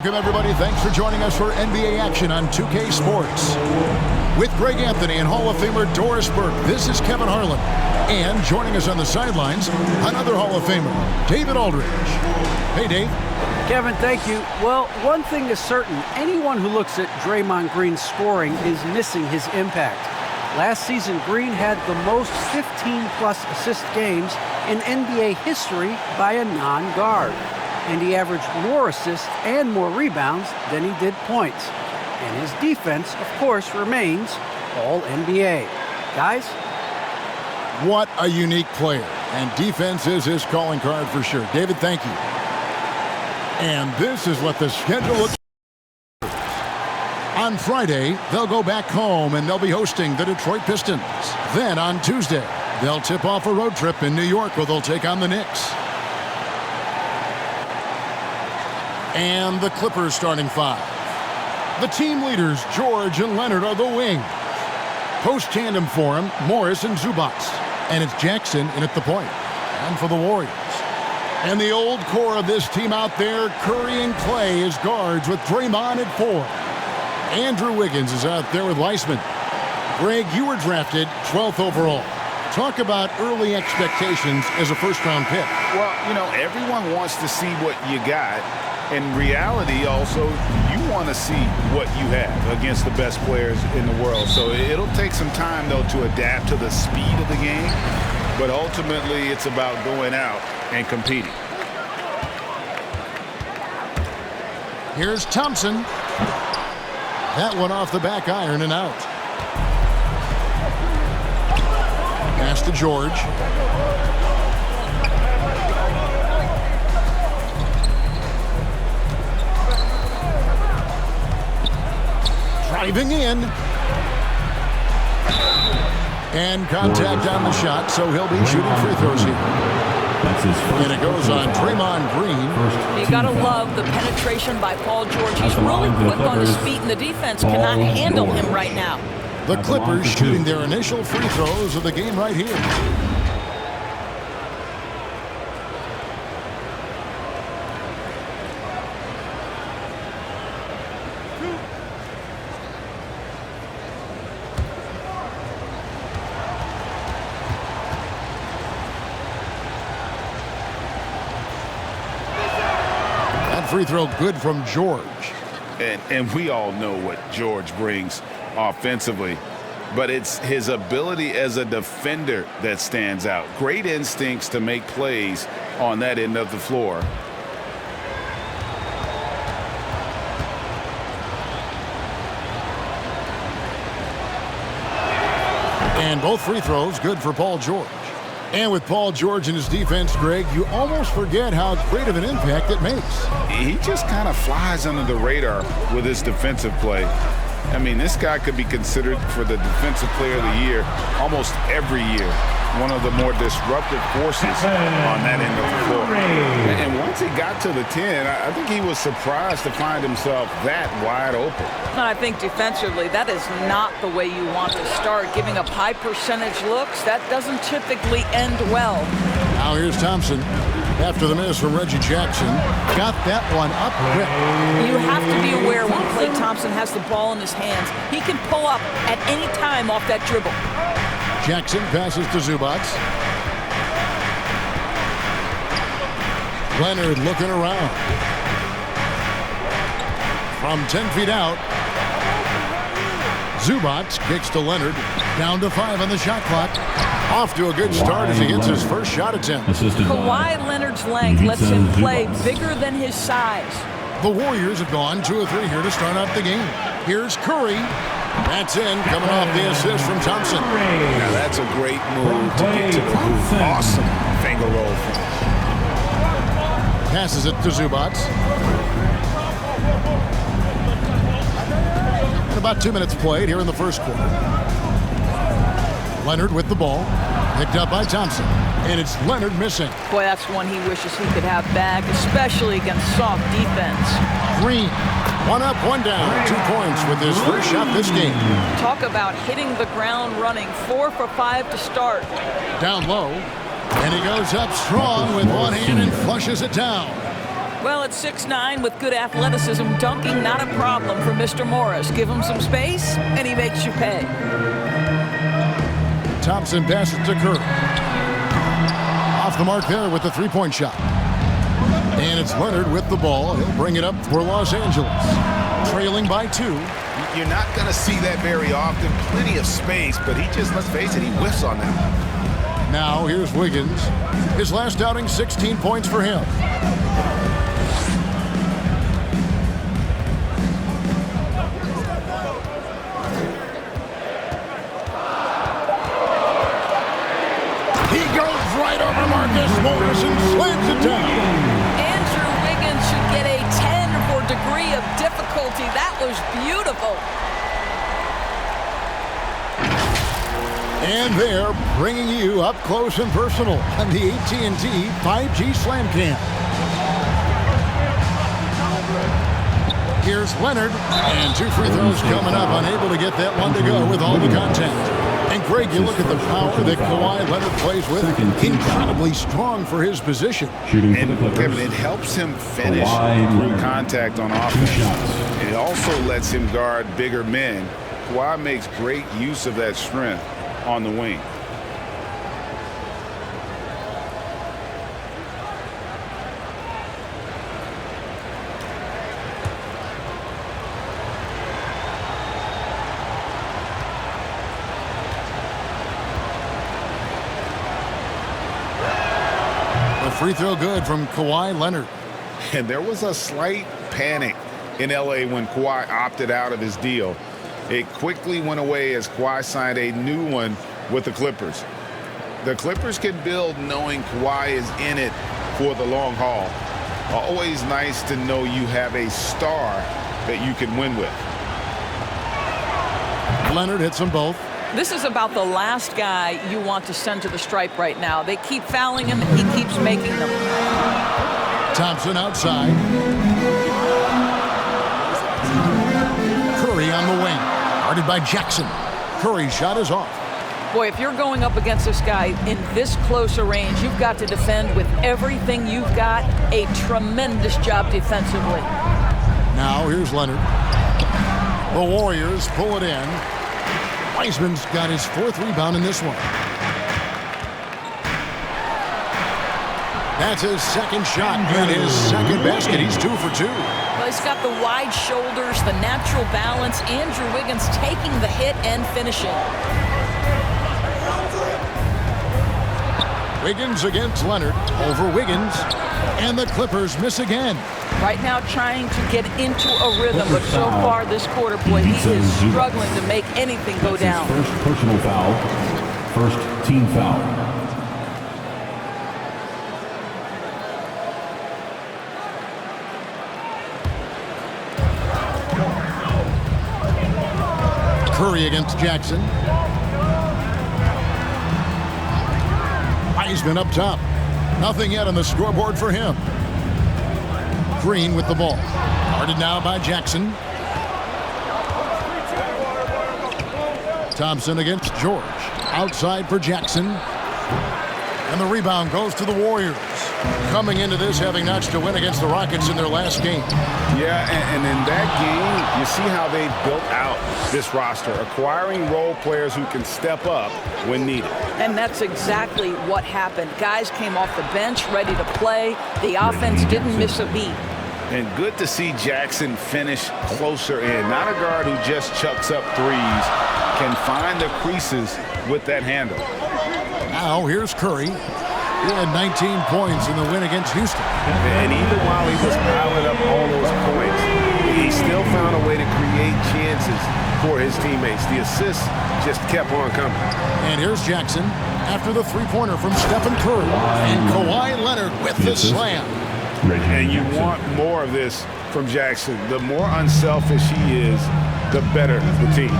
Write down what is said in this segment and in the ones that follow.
Welcome, everybody. Thanks for joining us for NBA action on 2K Sports. With Greg Anthony and Hall of Famer Doris Burke, this is Kevin Harlan. And joining us on the sidelines, another Hall of Famer, David Aldridge. Hey, Dave. Kevin, thank you. Well, one thing is certain. Anyone who looks at Draymond Green's scoring is missing his impact. Last season, Green had the most 15-plus assist games in NBA history by a non-guard. And he averaged more assists and more rebounds than he did points. And his defense, of course, remains all NBA. Guys? What a unique player. And defense is his calling card for sure. David, thank you. And this is what the schedule looks like. On Friday, they'll go back home and they'll be hosting the Detroit Pistons. Then on Tuesday, they'll tip off a road trip in New York where they'll take on the Knicks. And the Clippers starting five. The team leaders, George and Leonard, are the wing. Post tandem for him, Morris and Zubac. And it's Jackson in at the point. And for the Warriors. And the old core of this team out there, Curry and Klay as guards with Draymond at 4. Andrew Wiggins is out there with Weissman. Greg, you were drafted 12th overall. Talk about early expectations as a first-round pick. Well, you know, everyone wants to see what you got. In reality, also, you want to see what you have against the best players in the world. So it'll take some time, though, to adapt to the speed of the game. But ultimately, it's about going out and competing. Here's Thompson. That one off the back iron and out. Pass to George. Driving in. And contact on the shot, so he'll be shooting free throws here. And it goes on Draymond Green. You gotta love the penetration by Paul George. He's really quick on his feet, and the defense cannot handle him right now. The Clippers shooting their initial free throws of the game right here. Free throw good from George. And we all know what George brings offensively, but it's his ability as a defender that stands out. Great instincts to make plays on that end of the floor. And both free throws good for Paul George. And with Paul George and his defense, Greg, you almost forget how great of an impact it makes. He just kind of flies under the radar with his defensive play. I mean, this guy could be considered for the Defensive Player of the Year almost every year. One of the more disruptive forces on that end of the floor. And once he got to the 10, I think he was surprised to find himself that wide open. And I think defensively, that is not the way you want to start. Giving up high percentage looks, that doesn't typically end well. Now here's Thompson. After the miss from Reggie Jackson, got that one up quick. You have to be aware when Klay Thompson has the ball in his hands. He can pull up at any time off that dribble. Jackson passes to Zubac. Leonard looking around. From 10 feet out. Zubac kicks to Leonard. Down to 5 on the shot clock. Off to a good start as he hits his first shot attempt. Kawhi Leonard's length lets him play bigger than his size. The Warriors have gone 2 of 3 here to start out the game. Here's Curry. That's in, coming off the assist from Thompson. Now that's a great move to get to the hoop. Awesome finger roll. Passes it to Zubac. And about 2 minutes played here in the first quarter. Leonard with the ball. Picked up by Thompson. And it's Leonard missing. Boy, that's one he wishes he could have back, especially against soft defense. Green. 1 up, 1 down. 2 points with his first shot this game. Talk about hitting the ground running. 4 for 5 to start. Down low. And he goes up strong with one hand and flushes it down. Well, at 6'9", with good athleticism, dunking not a problem for Mr. Morris. Give him some space, and he makes you pay. Thompson passes to Curry. Off the mark there with the three-point shot. And it's Leonard with the ball. He'll bring it up for Los Angeles. Trailing by 2. You're not going to see that very often. Plenty of space, but he just, let's face it, he whiffs on that. Now here's Wiggins. His last outing, 16 points for him. He goes right over Marcus Morris and slams it down. Andrew Wiggins should get a 10 for degree of difficulty. That was beautiful. And they're bringing you up close and personal on the AT&T 5G Slam Cam. Here's Leonard, and 2 free throws coming up, unable to get that one to go with all the contact. And Greg, you look at the power that Kawhi Leonard plays with, incredibly strong for his position. And Kevin, it helps him finish through contact on offense. It also lets him guard bigger men. Kawhi makes great use of that strength on the wing. The free throw good from Kawhi Leonard. And there was a slight panic in LA when Kawhi opted out of his deal. It quickly went away as Kawhi signed a new one with the Clippers. The Clippers can build knowing Kawhi is in it for the long haul. Always nice to know you have a star that you can win with. Leonard hits them both. This is about the last guy you want to send to the stripe right now. They keep fouling him, and he keeps making them. Thompson outside. Curry on the wing. Guarded by Jackson. Curry's shot is off. Boy, if you're going up against this guy in this close a range, you've got to defend with everything you've got. A tremendous job defensively. Now here's Leonard. The Warriors pull it in. Wiseman's got his 4th rebound in this one. That's his 2nd shot and his 2nd basket. He's 2 for 2. Well, he's got the wide shoulders, the natural balance. Andrew Wiggins taking the hit and finishing. Wiggins against Leonard. Over Wiggins. And the Clippers miss again. Right now trying to get into a rhythm, but so far this quarter, boy, he is struggling to make anything go down. First personal foul. First team foul. Curry against Jackson. Wiseman up top. Nothing yet on the scoreboard for him. Green with the ball. Guarded now by Jackson. Thompson against George. Outside for Jackson. And the rebound goes to the Warriors. Coming into this having notched a win against the Rockets in their last game. Yeah, and in that game, you see how they built out this roster, acquiring role players who can step up when needed. And that's exactly what happened. Guys came off the bench ready to play. The offense didn't miss a beat. And good to see Jackson finish closer in. Not a guard who just chucks up threes, can find the creases with that handle. Now here's Curry. He had 19 points in the win against Houston. And even while he was piling up all those points, he still found a way to create chances for his teammates. The assists just kept on coming. And here's Jackson after the three-pointer from Stephen Curry. And Kawhi Leonard with the slam. And you want more of this from Jackson. The more unselfish he is, the better the team.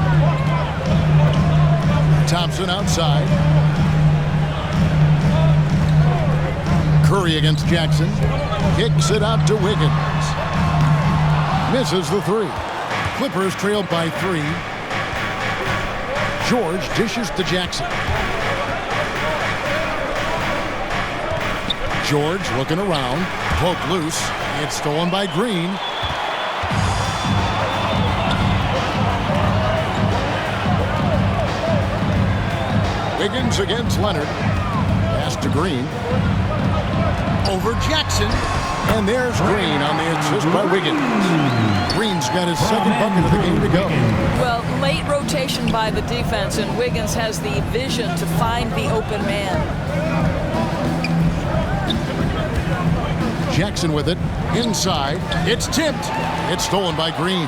Thompson outside. Curry against Jackson. Kicks it out to Wiggins. Misses the 3. Clippers trailed by 3. George dishes to Jackson. George looking around. Poked loose. It's stolen by Green. Wiggins against Leonard. Pass to Green. Over Jackson. And there's Green on the assist by Wiggins. Green's got his second bucket of the game to go. Well, late rotation by the defense, and Wiggins has the vision to find the open man. Jackson with it. Inside. It's tipped. It's stolen by Green.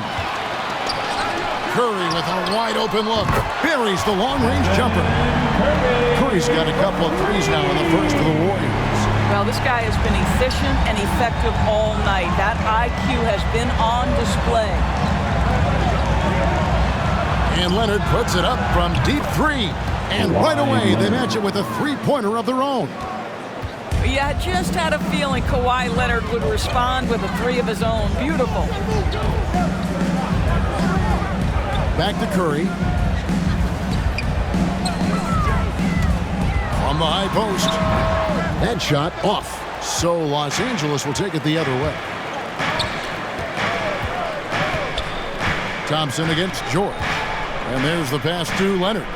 Curry with a wide open look. Buries the long-range jumper. Curry's got a couple of threes now in the first for the Warriors. Well, this guy has been efficient and effective all night. That IQ has been on display. And Leonard puts it up from deep three. And right away, they match it with a three-pointer of their own. Yeah, I just had a feeling Kawhi Leonard would respond with a three of his own. Beautiful. Back to Curry. From the high post. That shot off. So Los Angeles will take it the other way. Thompson against George. And there's the pass to Leonard.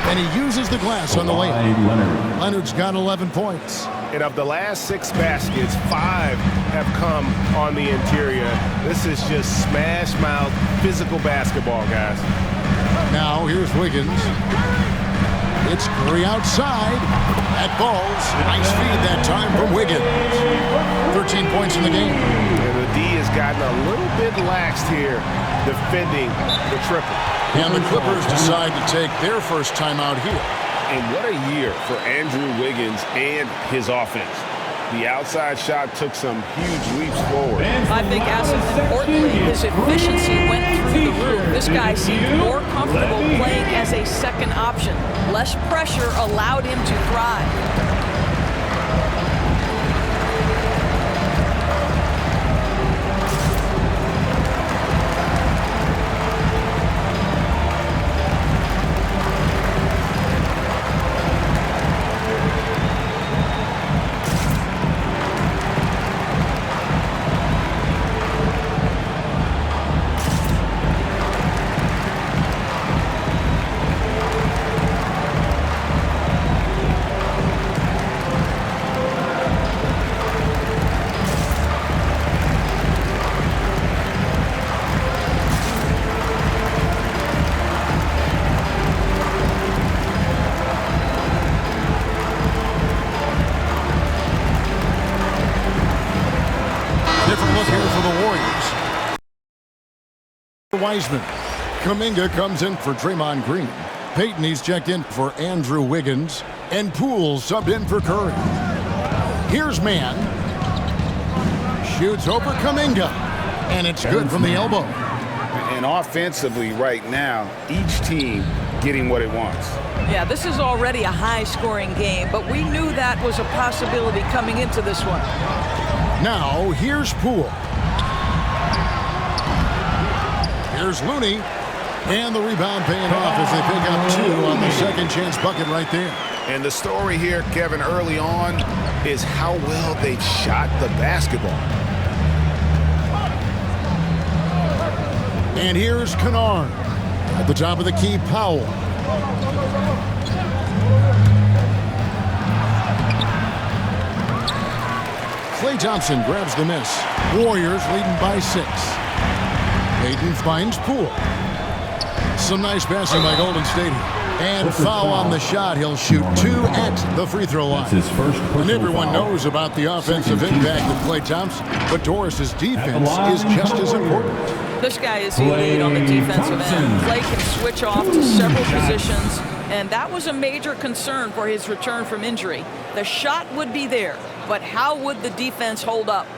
And he uses the glass on the layup. Leonard's got 11 points. And of the last 6 baskets, 5 have come on the interior. This is just smash mouth physical basketball, guys. Now here's Wiggins. It's Curry outside. That falls. Nice feed that time from Wiggins. 13 points in the game. And the D has gotten a little bit laxed here defending the triple. And the Clippers decide to take their first timeout here. And what a year for Andrew Wiggins and his offense. The outside shot took some huge leaps forward. I think as importantly, his efficiency went through the roof. This guy seemed more comfortable playing as a second option. Less pressure allowed him to thrive. Wiseman. Kuminga comes in for Draymond Green. Payton, he's checked in for Andrew Wiggins. And Poole subbed in for Curry. Here's Mann. Shoots over Kuminga. And it's good from the elbow. And offensively right now, each team getting what it wants. Yeah, this is already a high-scoring game, but we knew that was a possibility coming into this one. Now, here's Poole. Here's Looney, and the rebound paying off as they pick up 2 on the second chance bucket right there. And the story here, Kevin, early on is how well they shot the basketball. And here's Kennard. At the top of the key, Powell. Klay Thompson grabs the miss. Warriors leading by 6. Payton finds Poole. Some nice passing by Golden State. And foul on the shot. He'll shoot 2 at the free throw line. And everyone knows about the offensive impact of Klay Thompson, but Doris's defense is just as important. This guy is elite on the defensive end. Klay can switch off to several positions, and that was a major concern for his return from injury. The shot would be there, but how would the defense hold up?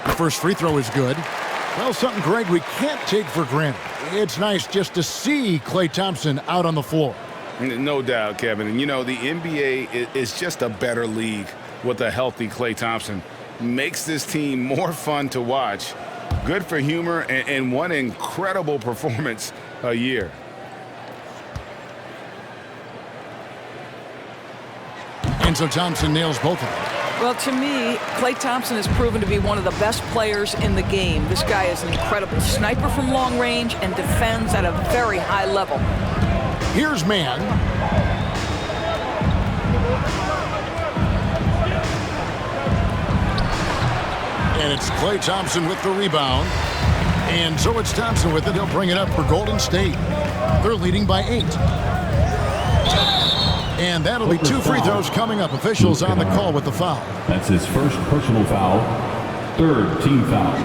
The first free throw is good. Well, something, Greg, we can't take for granted. It's nice just to see Klay Thompson out on the floor. No doubt, Kevin. And, you know, the NBA is just a better league with a healthy Klay Thompson. Makes this team more fun to watch. Good for humor and one incredible performance a year. And so Thompson nails both of them. Well, to me, Klay Thompson has proven to be one of the best players in the game. This guy is an incredible sniper from long range and defends at a very high level. Here's man. And it's Klay Thompson with the rebound. And so it's Thompson with it. He'll bring it up for Golden State. They're leading by 8. And that'll be 2 free throws coming up. Officials on the call with the foul. That's his first personal foul. 3rd team foul.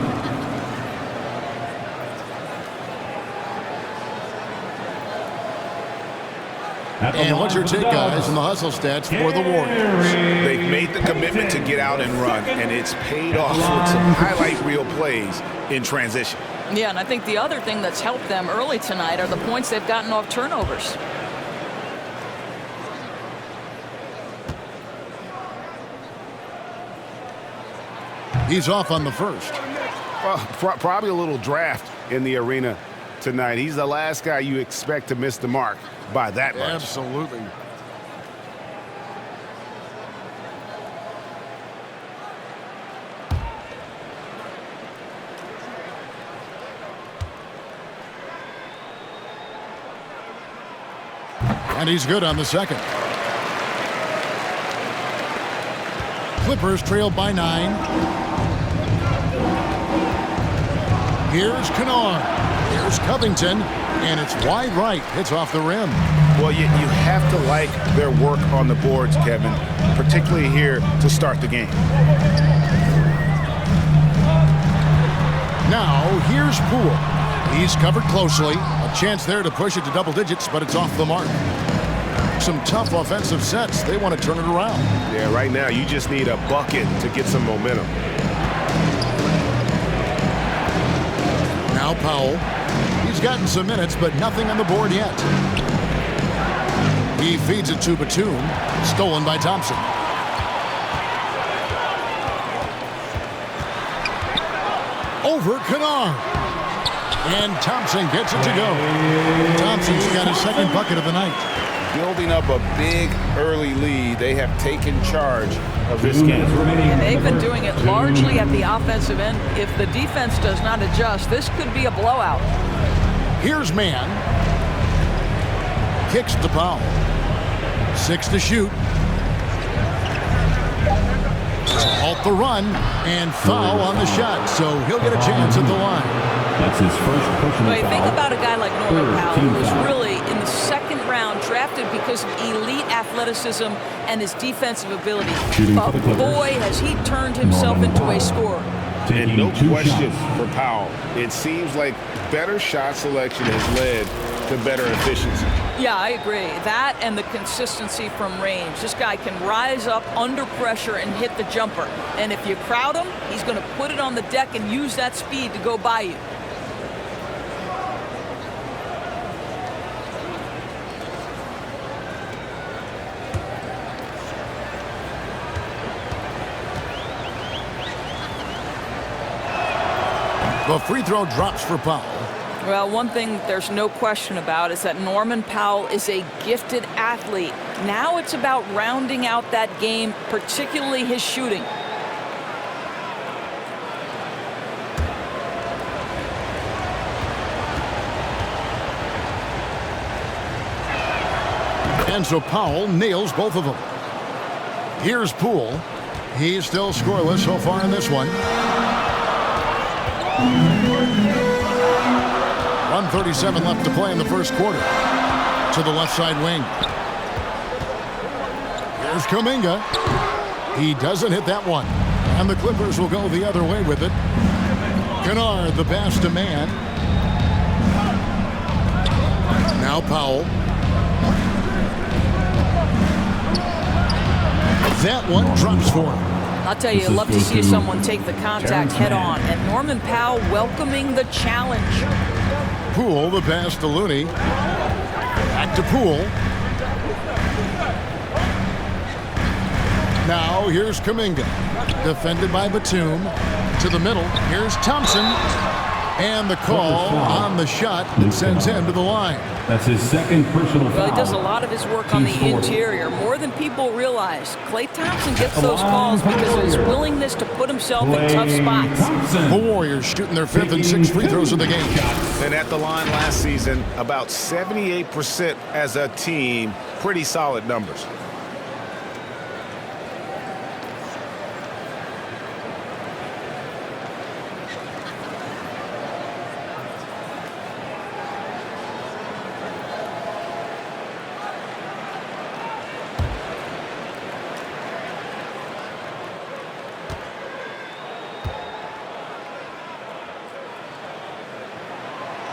And what's your take, guys, on the hustle stats for the Warriors? They've made the commitment to get out and run, and it's paid off with some highlight reel plays in transition. Yeah, and I think the other thing that's helped them early tonight are the points they've gotten off turnovers. He's off on the first. Well, probably a little draft in the arena tonight. He's the last guy you expect to miss the mark by that much. Absolutely. And he's good on the second. Clippers trail by 9. Here's Kennard. Here's Covington. And it's wide right. Hits off the rim. Well, you have to like their work on the boards, Kevin, particularly here to start the game. Now, here's Poole. He's covered closely. A chance there to push it to double digits, but it's off the mark. Some tough offensive sets. They want to turn it around. Yeah, right now you just need a bucket to get some momentum. Now Powell. He's gotten some minutes, but nothing on the board yet. He feeds it to Batum. Stolen by Thompson. Over Kennard. And Thompson gets it to go. Thompson's got his second bucket of the night. Building up a big early lead. They have taken charge of this game. And they've been doing it largely at the offensive end. If the defense does not adjust, this could be a blowout. Here's man. Kicks to Powell. 6 to shoot. Halt the run and foul on the shot, so he'll get a chance at the line. That's his first personal foul. Think about a guy like Norman Powell, who was really in the second round drafted because of elite athleticism and his defensive ability. But boy, has he turned himself into a scorer. And no question for Powell. It seems like better shot selection has led to better efficiency. Yeah, I agree. That and the consistency from range. This guy can rise up under pressure and hit the jumper. And if you crowd him, he's going to put it on the deck and use that speed to go by you. The free throw drops for Powell. Well, one thing there's no question about is that Norman Powell is a gifted athlete. Now it's about rounding out that game, particularly his shooting. And so Powell nails both of them. Here's Poole. He's still scoreless so far in this one. 1:37 left to play in the first quarter. To the left side wing. Here's Kuminga. He doesn't hit that one. And the Clippers will go the other way with it. Kennard, the pass to man. Now Powell. That one drops for him. I'll tell you, I'd love to see someone take the contact head on. And Norman Powell welcoming the challenge. Poole, the pass to Looney. Back to Poole. Now here's Kuminga. Defended by Batum. To the middle. Here's Thompson. And the call on the shot that sends him to the line. That's his second personal foul. Well, he does a lot of his work on the interior, more than people realize. Klay Thompson gets those calls because of his willingness to put himself in tough spots. The Warriors shooting their 5th and 6th free throws of the game. And at the line last season, about 78% as a team. Pretty solid numbers.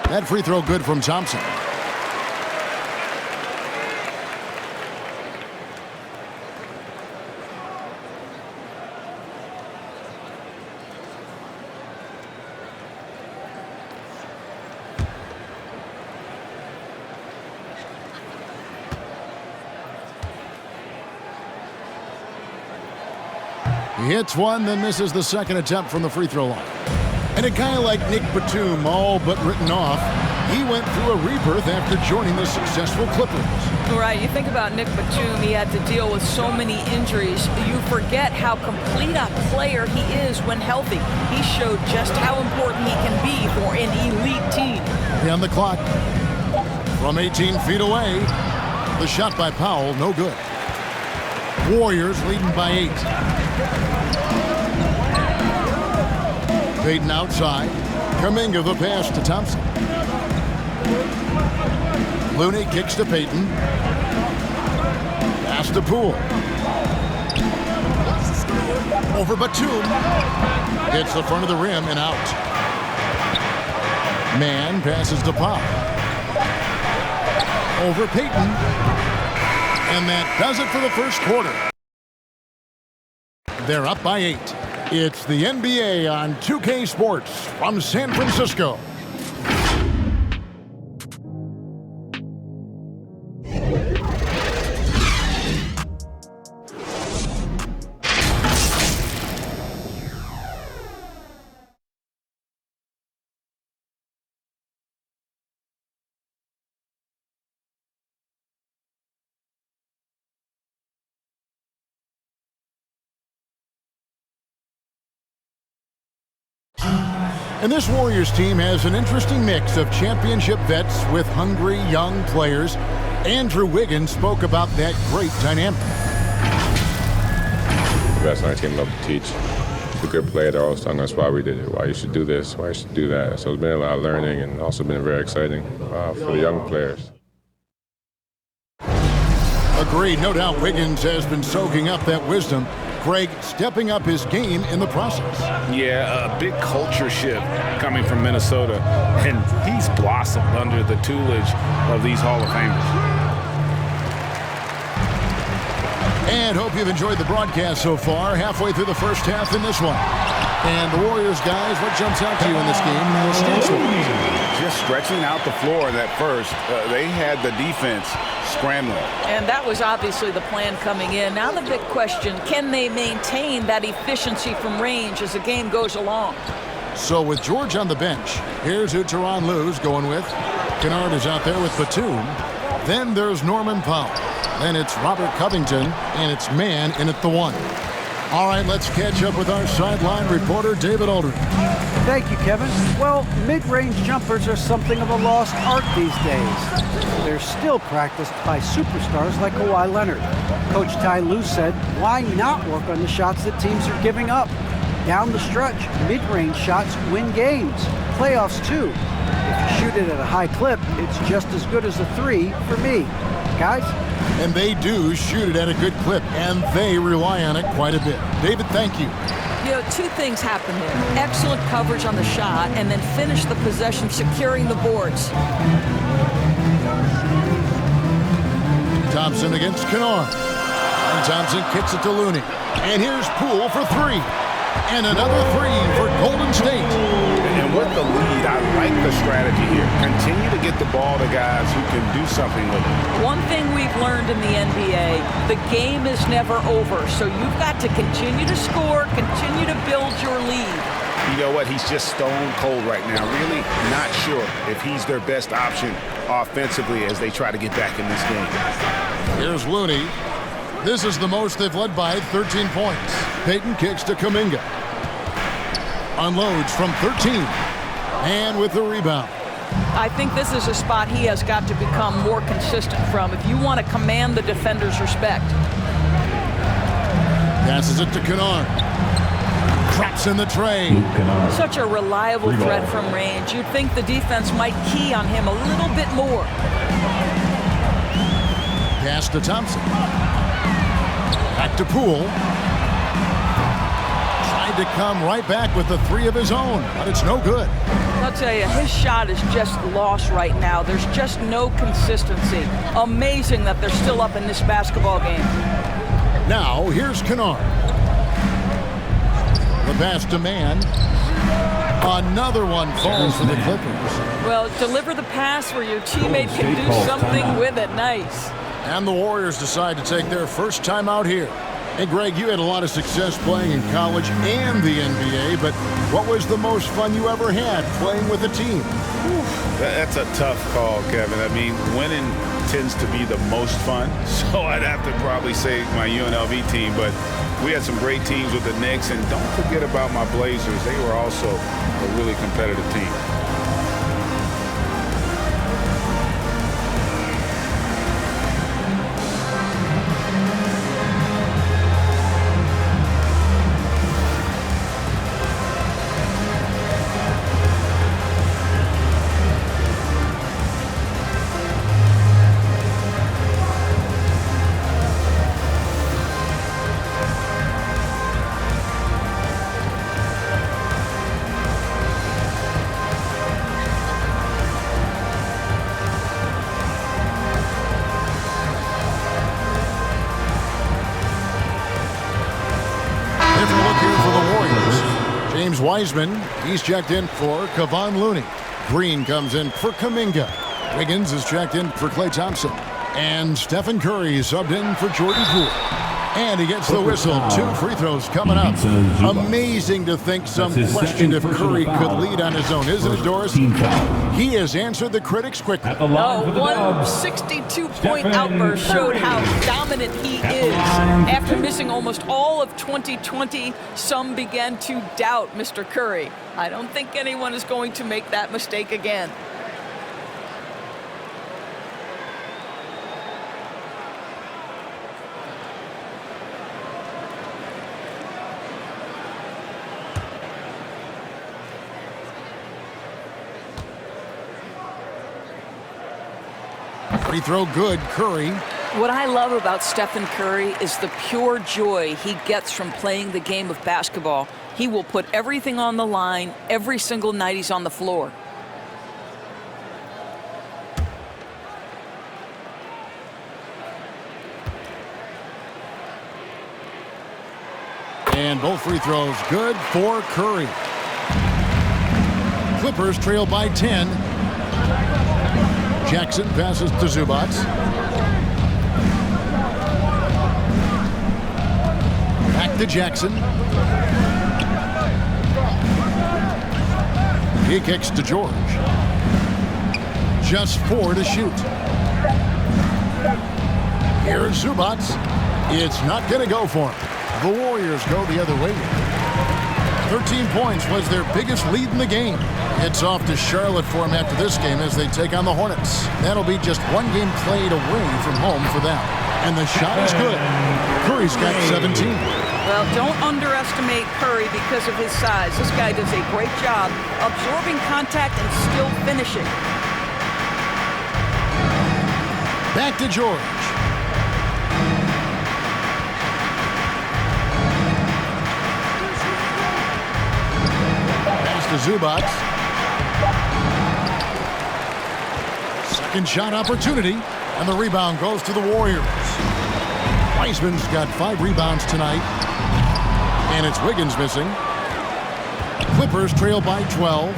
That free throw good from Thompson. He hits one, then misses the second attempt from the free throw line. And a guy like Nick Batum, all but written off, he went through a rebirth after joining the successful Clippers. Right, you think about Nick Batum, he had to deal with so many injuries. You forget how complete a player he is when healthy. He showed just how important he can be for an elite team. On the clock, from 18 feet away, the shot by Powell, no good. Warriors leading by 8. Payton outside. Kuminga the pass to Thompson. Looney kicks to Payton. Pass to Poole. Over Batum. Hits the front of the rim and out. Man passes to Pop. Over Payton. And that does it for the first quarter. They're up by 8. It's the NBA on 2K Sports from San Francisco. And this Warriors team has an interesting mix of championship vets with hungry young players. Andrew Wiggins spoke about that great dynamic. The best on our team love to teach. The good player, they're always telling us why we did it, why you should do this, why you should do that. So it's been a lot of learning and also been very exciting for the young players. Agreed. No doubt Wiggins has been soaking up that wisdom. Greg stepping up his game in the process. Yeah, a big culture shift coming from Minnesota, and he's blossomed under the tutelage of these Hall of Famers. And hope you've enjoyed the broadcast so far. Halfway through the first half in this one. And the Warriors, guys, what jumps out to you in this game? Just stretching out the floor in that first. They had the defense scrambling. And that was obviously the plan coming in. Now the big question, can they maintain that efficiency from range as the game goes along? So with George on the bench, here's who Tyronn Lue's going with. Kennard is out there with Batum. Then there's Norman Powell. Then it's Robert Covington, and it's man in at the 1. All right, let's catch up with our sideline reporter, David Aldridge. Thank you, Kevin. Well, mid-range jumpers are something of a lost art these days. They're still practiced by superstars like Kawhi Leonard. Coach Ty Lue said, why not work on the shots that teams are giving up? Down the stretch, mid-range shots win games. Playoffs, too. If you shoot it at a high clip, it's just as good as a 3 for me. Guys? And they do shoot it at a good clip, and they rely on it quite a bit. David, thank you. You know, 2 things happen there. Excellent coverage on the shot, and then finish the possession securing the boards. Thompson against Kennard. And Thompson kicks it to Looney. And here's Poole for three. And another three for Golden State. And with the lead, I like the strategy here. Continue to get the ball to guys who can do something with it. One thing we've learned in the NBA, the game is never over. So you've got to continue to score, continue to build your lead. You know what? He's just stone cold right now. Really not sure if he's their best option offensively as they try to get back in this game. Here's Looney. This is the most they've led by, 13 points. Payton kicks to Kuminga. Unloads from 13. And with the rebound. I think this is a spot he has got to become more consistent from if you want to command the defender's respect. Passes it to Kennard. Drops in the tray. Such a reliable threat from range. You'd think the defense might key on him a little bit more. Pass to Thompson. Back to Poole. Tried to come right back with the three of his own, but it's no good. I'll tell you, his shot is just lost right now. There's just no consistency. Amazing that they're still up in this basketball game. Now, here's Kennard. The pass to Man. Another one falls for the Clippers. Well, deliver the pass where your teammate can do something with it. Nice. And the Warriors decide to take their first time out here. Hey, Greg, you had a lot of success playing in college and the NBA, but what was the most fun you ever had playing with a team? That's a tough call, Kevin. I mean, winning tends to be the most fun, so I'd have to probably say my UNLV team, but we had some great teams with the Knicks, and don't forget about my Blazers. They were also a really competitive team. Wiseman, he's checked in for Kevon Looney. Green comes in for Kuminga. Wiggins is checked in for Klay Thompson. And Stephen Curry subbed in for Jordan Poole. And he gets the whistle. 2 free throws coming up. Amazing to think some questioned if Curry could lead on his own, isn't it, Doris? He has answered the critics quickly. Oh, 162-point outburst showed how dominant he is. After missing almost all of 2020, some began to doubt Mr. Curry. I don't think anyone is going to make that mistake again. Free throw good, Curry. What I love about Stephen Curry is the pure joy he gets from playing the game of basketball. He will put everything on the line every single night he's on the floor. And both free throws good for Curry. Clippers trail by 10. Jackson passes to Zubac. Back to Jackson. He kicks to George. Just 4 to shoot. Here's Zubac. It's not going to go for him. The Warriors go the other way. 13 points was their biggest lead in the game. It's off to Charlotte for them after this game as they take on the Hornets. That'll be just 1 game played away from home for them. And the shot is good. Curry's got 17. Well, don't underestimate Curry because of his size. This guy does a great job absorbing contact and still finishing. Back to George. Pass to Zubac. Second shot opportunity, and the rebound goes to the Warriors. Wiseman's got 5 rebounds tonight. And it's Wiggins missing. Clippers trail by 12.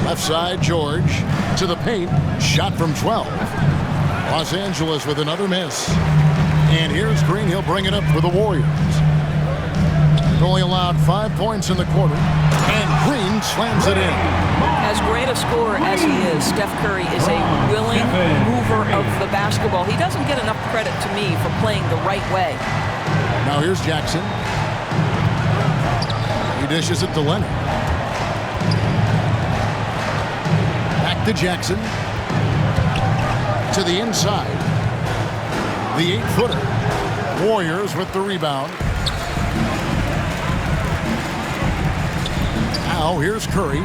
Left side, George to the paint. Shot from 12. Los Angeles with another miss. And here's Green. He'll bring it up for the Warriors. Only allowed 5 points in the quarter. And Green slams it in. As great a scorer as he is, Steph Curry is a willing mover of the basketball. He doesn't get enough credit to me for playing the right way. Now here's Jackson. He dishes it to Leonard. Back to Jackson. To the inside. The 8-footer. Warriors with the rebound. Now here's Curry.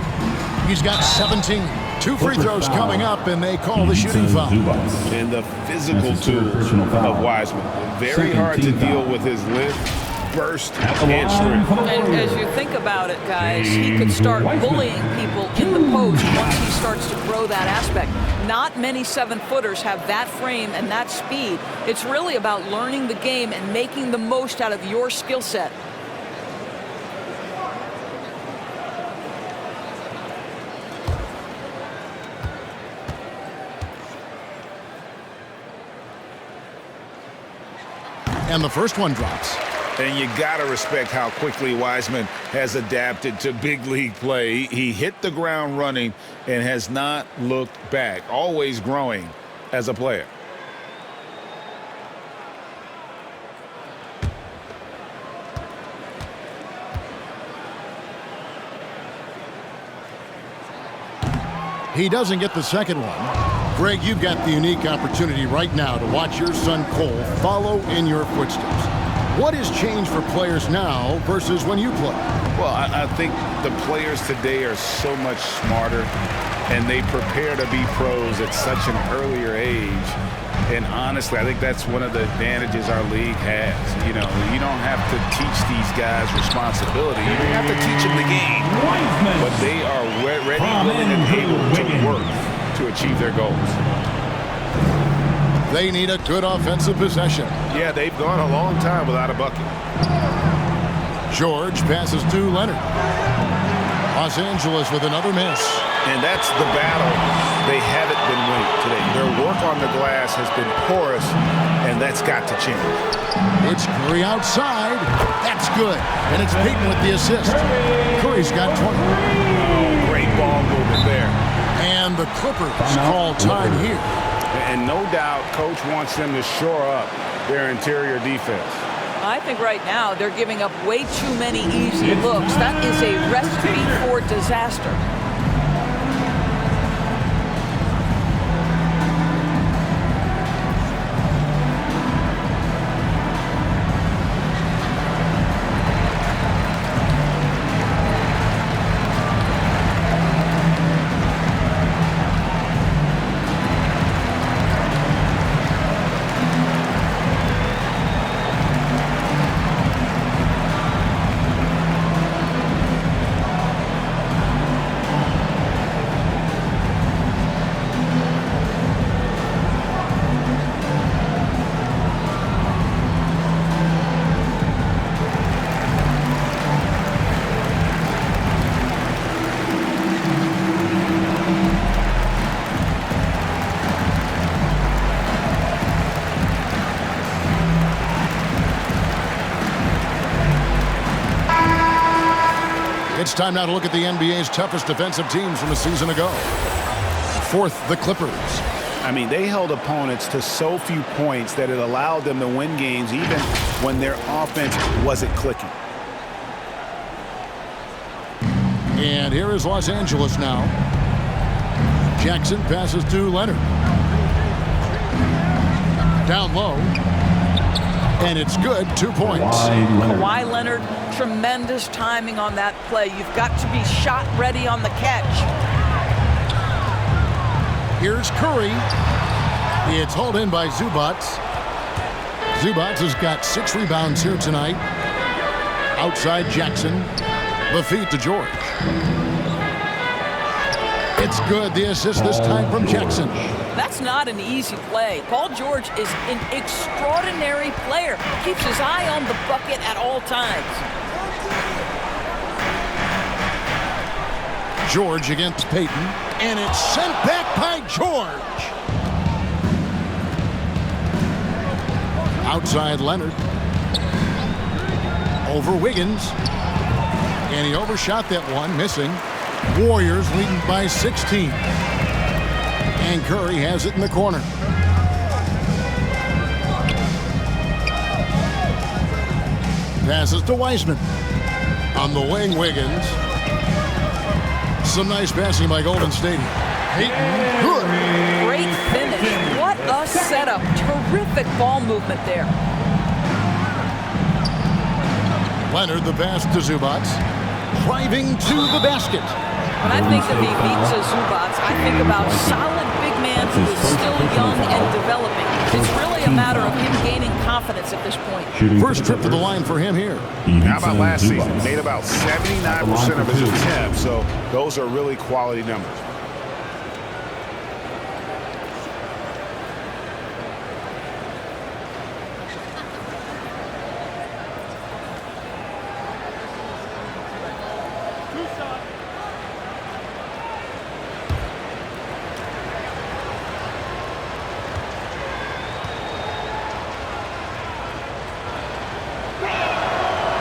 He's got 17. 2 free throws coming up, and they call the shooting foul. And the physical tools of Wiseman. Very hard to deal with his lift, burst, and strength. And as you think about it, guys, he could start bullying people in the post once he starts to grow that aspect. Not many 7-footers have that frame and that speed. It's really about learning the game and making the most out of your skill set. And the first one drops. And you got to respect how quickly Wiseman has adapted to big league play. He hit the ground running and has not looked back, always growing as a player. He doesn't get the second one. Greg, you've got the unique opportunity right now to watch your son Cole follow in your footsteps. What has changed for players now versus when you played? Well, I think the players today are so much smarter, and they prepare to be pros at such an earlier age. And honestly, I think that's one of the advantages our league has. You know, you don't have to teach these guys responsibility. You have to teach them the game. But they are ready, willing, and able to work to achieve their goals. They need a good offensive possession. Yeah, they've gone a long time without a bucket. George passes to Leonard. Los Angeles with another miss. And that's the battle they haven't been winning today. Their work on the glass has been porous, and that's got to change. It's Curry outside. That's good. And it's Peyton with the assist. Curry's got 20. Great ball movement there. And the Clippers call time here. And no doubt, Coach wants them to shore up their interior defense. I think right now they're giving up way too many easy looks. That is a recipe for disaster. It's time now to look at the NBA's toughest defensive teams from a season ago. Fourth, the Clippers. I mean, they held opponents to so few points that it allowed them to win games even when their offense wasn't clicking. And here is Los Angeles now. Jackson passes to Leonard. Down low. And it's good, 2 points. Kawhi Leonard, tremendous timing on that play. You've got to be shot ready on the catch. Here's Curry. It's hauled in by Zubac. Zubac has got 6 rebounds here tonight. Outside Jackson. The feed to George. It's good. The assist this time from Jackson. That's not an easy play. Paul George is an extraordinary player. Keeps his eye on the bucket at all times. George against Payton, and it's sent back by George. Outside Leonard. Over Wiggins. And he overshot that one, missing. Warriors leading by 16. And Curry has it in the corner. Passes to Wiseman. On the wing, Wiggins. Some nice passing by Golden State. Payton, good. Great finish. What a setup. Terrific ball movement there. Leonard, the pass to Zubac. Driving to the basket. When I think of Ivica Zubac, I think about solid big man who is still young and developing. It's really a matter of him gaining confidence at this point. First trip to the line for him here. How about last season? He made about 79% of his attempts, so those are really quality numbers.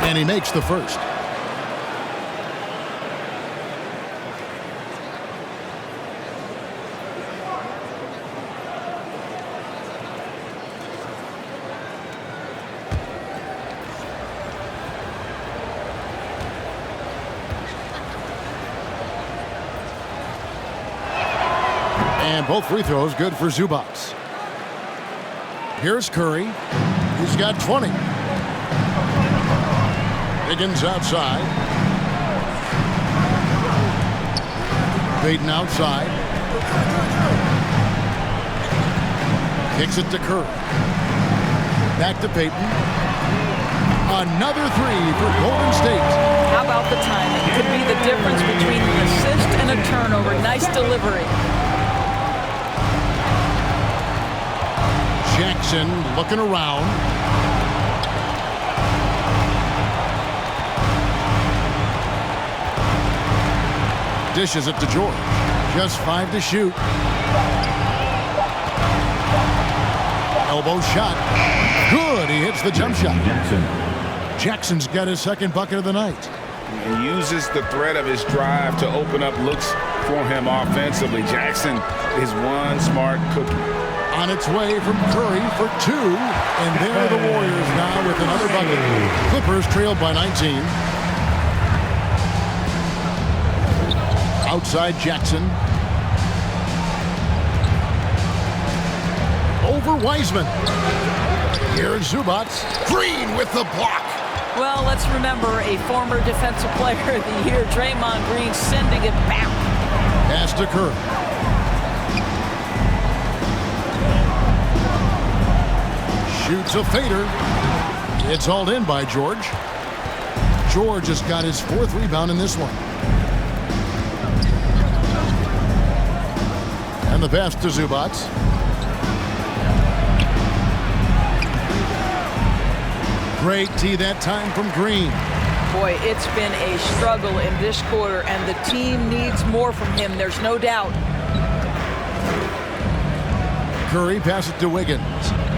And he makes the first. And both free throws good for Zubac. Here's Curry. He's got 20. Wiggins outside. Payton outside. Kicks it to Curry. Back to Payton. Another three for Golden State. How about the timing? Could be the difference between an assist and a turnover. Nice delivery. Jackson looking around. Dishes it to George. Just 5 to shoot. Elbow shot. Good. He hits the jump shot. Jackson's got his second bucket of the night. And uses the threat of his drive to open up looks for him offensively. Jackson is one smart cookie. On its way from Curry for 2. And there are the Warriors now with another bucket. Clippers trailed by 19. Outside Jackson. Over Wiseman. Here's Zubac. Green with the block. Well, let's remember a former defensive player of the year, Draymond Green, sending it back. Pass to Curry. Shoots a fader. It's hauled in by George. George has got his 4th rebound in this one. And the pass to Zubac. Great tee that time from Green. Boy, it's been a struggle in this quarter, and the team needs more from him. There's no doubt. Curry passes it to Wiggins.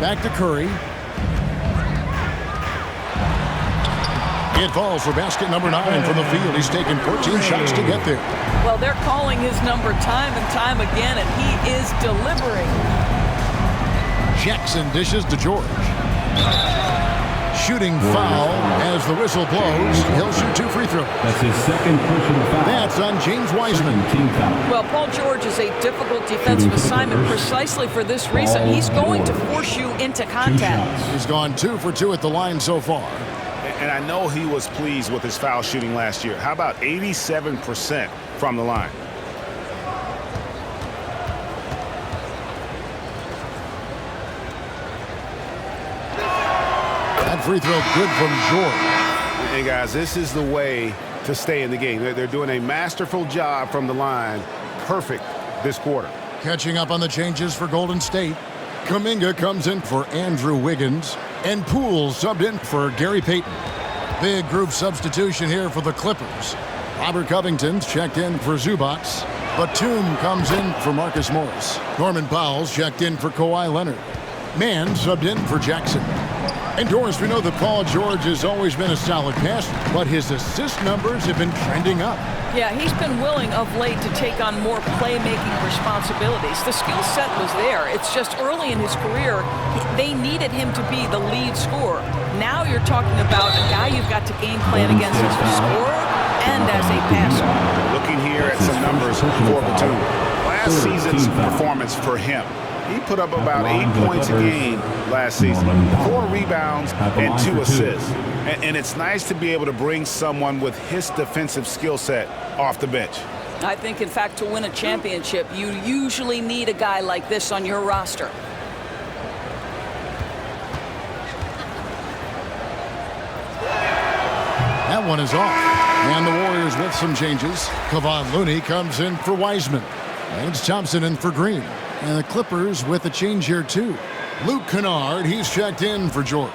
Back to Curry. It falls for basket number 9 from the field. He's taken 14 shots to get there. Well, they're calling his number time and time again, and he is delivering. Jackson dishes to George. Shooting foul as the whistle blows. He'll shoot 2 free throws. That's his second personal foul. That's on James Wiseman. Well, Paul George is a difficult defensive assignment precisely for this reason. He's going to force you into contact. He's gone 2 for 2 at the line so far. And I know he was pleased with his foul shooting last year. How about 87% from the line? That free throw good from George. Hey, guys, this is the way to stay in the game. They're doing a masterful job from the line. Perfect this quarter. Catching up on the changes for Golden State. Kuminga comes in for Andrew Wiggins, and Poole subbed in for Gary Payton. Big group substitution here for the Clippers. Robert Covington's checked in for Zubats. Batum comes in for Marcus Morris. Norman Powell's checked in for Kawhi Leonard. Mann subbed in for Jackson. And Doris, we know that Paul George has always been a solid passer, but his assist numbers have been trending up. Yeah, he's been willing of late to take on more playmaking responsibilities. The skill set was there. It's just early in his career, they needed him to be the lead scorer. Now you're talking about a guy you've got to game plan against as a scorer and as a passer. Looking here at some numbers for Batum. Last season's performance for him. He put up about 8 points a game last season, 4 rebounds and 2 assists. And it's nice to be able to bring someone with his defensive skill set off the bench. I think, in fact, to win a championship, you usually need a guy like this on your roster. That one is off. And the Warriors with some changes. Kevon Looney comes in for Wiseman. And it's Thompson in for Green. And the Clippers with a change here, too. Luke Kennard, he's checked in for George.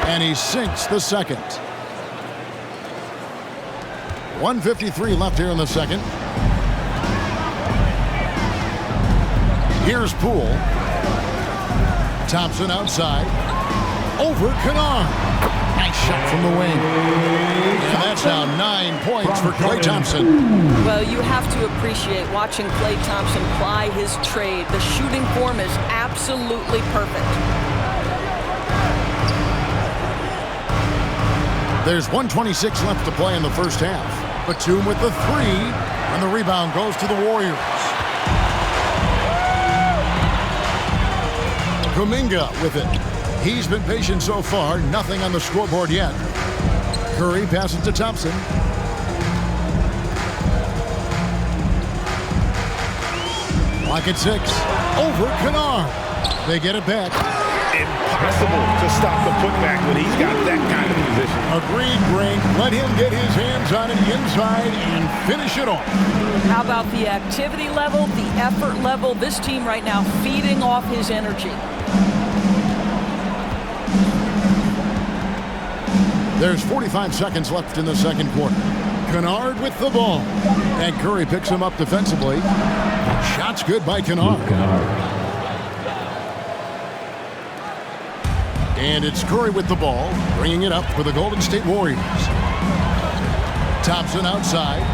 And he sinks the second. 1:53 left here in the second. Here's Poole. Thompson outside. Over Kennard. Nice shot from the wing. And that's now 9 points for Klay Thompson. Well, you have to appreciate watching Klay Thompson ply his trade. The shooting form is absolutely perfect. There's 1:26 left to play in the first half. Batum with the 3, and the rebound goes to the Warriors. Kuminga with it. He's been patient so far, nothing on the scoreboard yet. Curry passes to Thompson. Lock at 6. Over Kennard. They get it back. Impossible to stop the putback when he's got that kind of position. Agreed, Greg. Let him get his hands on it inside and finish it off. How about the activity level, the effort level? This team right now feeding off his energy. There's 45 seconds left in the second quarter. Kennard with the ball. And Curry picks him up defensively. Shot's good by Kennard. And it's Curry with the ball, bringing it up for the Golden State Warriors. Thompson outside.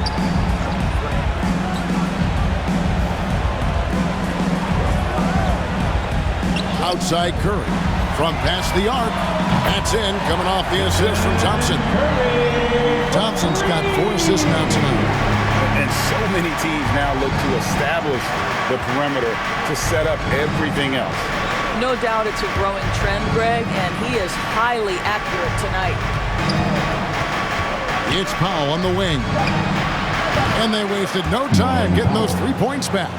Outside Curry. From past the arc. That's in, coming off the assist from Thompson. Thompson's got 4 assists now tonight. And so many teams now look to establish the perimeter to set up everything else. No doubt it's a growing trend, Greg, and he is highly accurate tonight. It's Powell on the wing. And they wasted no time getting those 3 points back.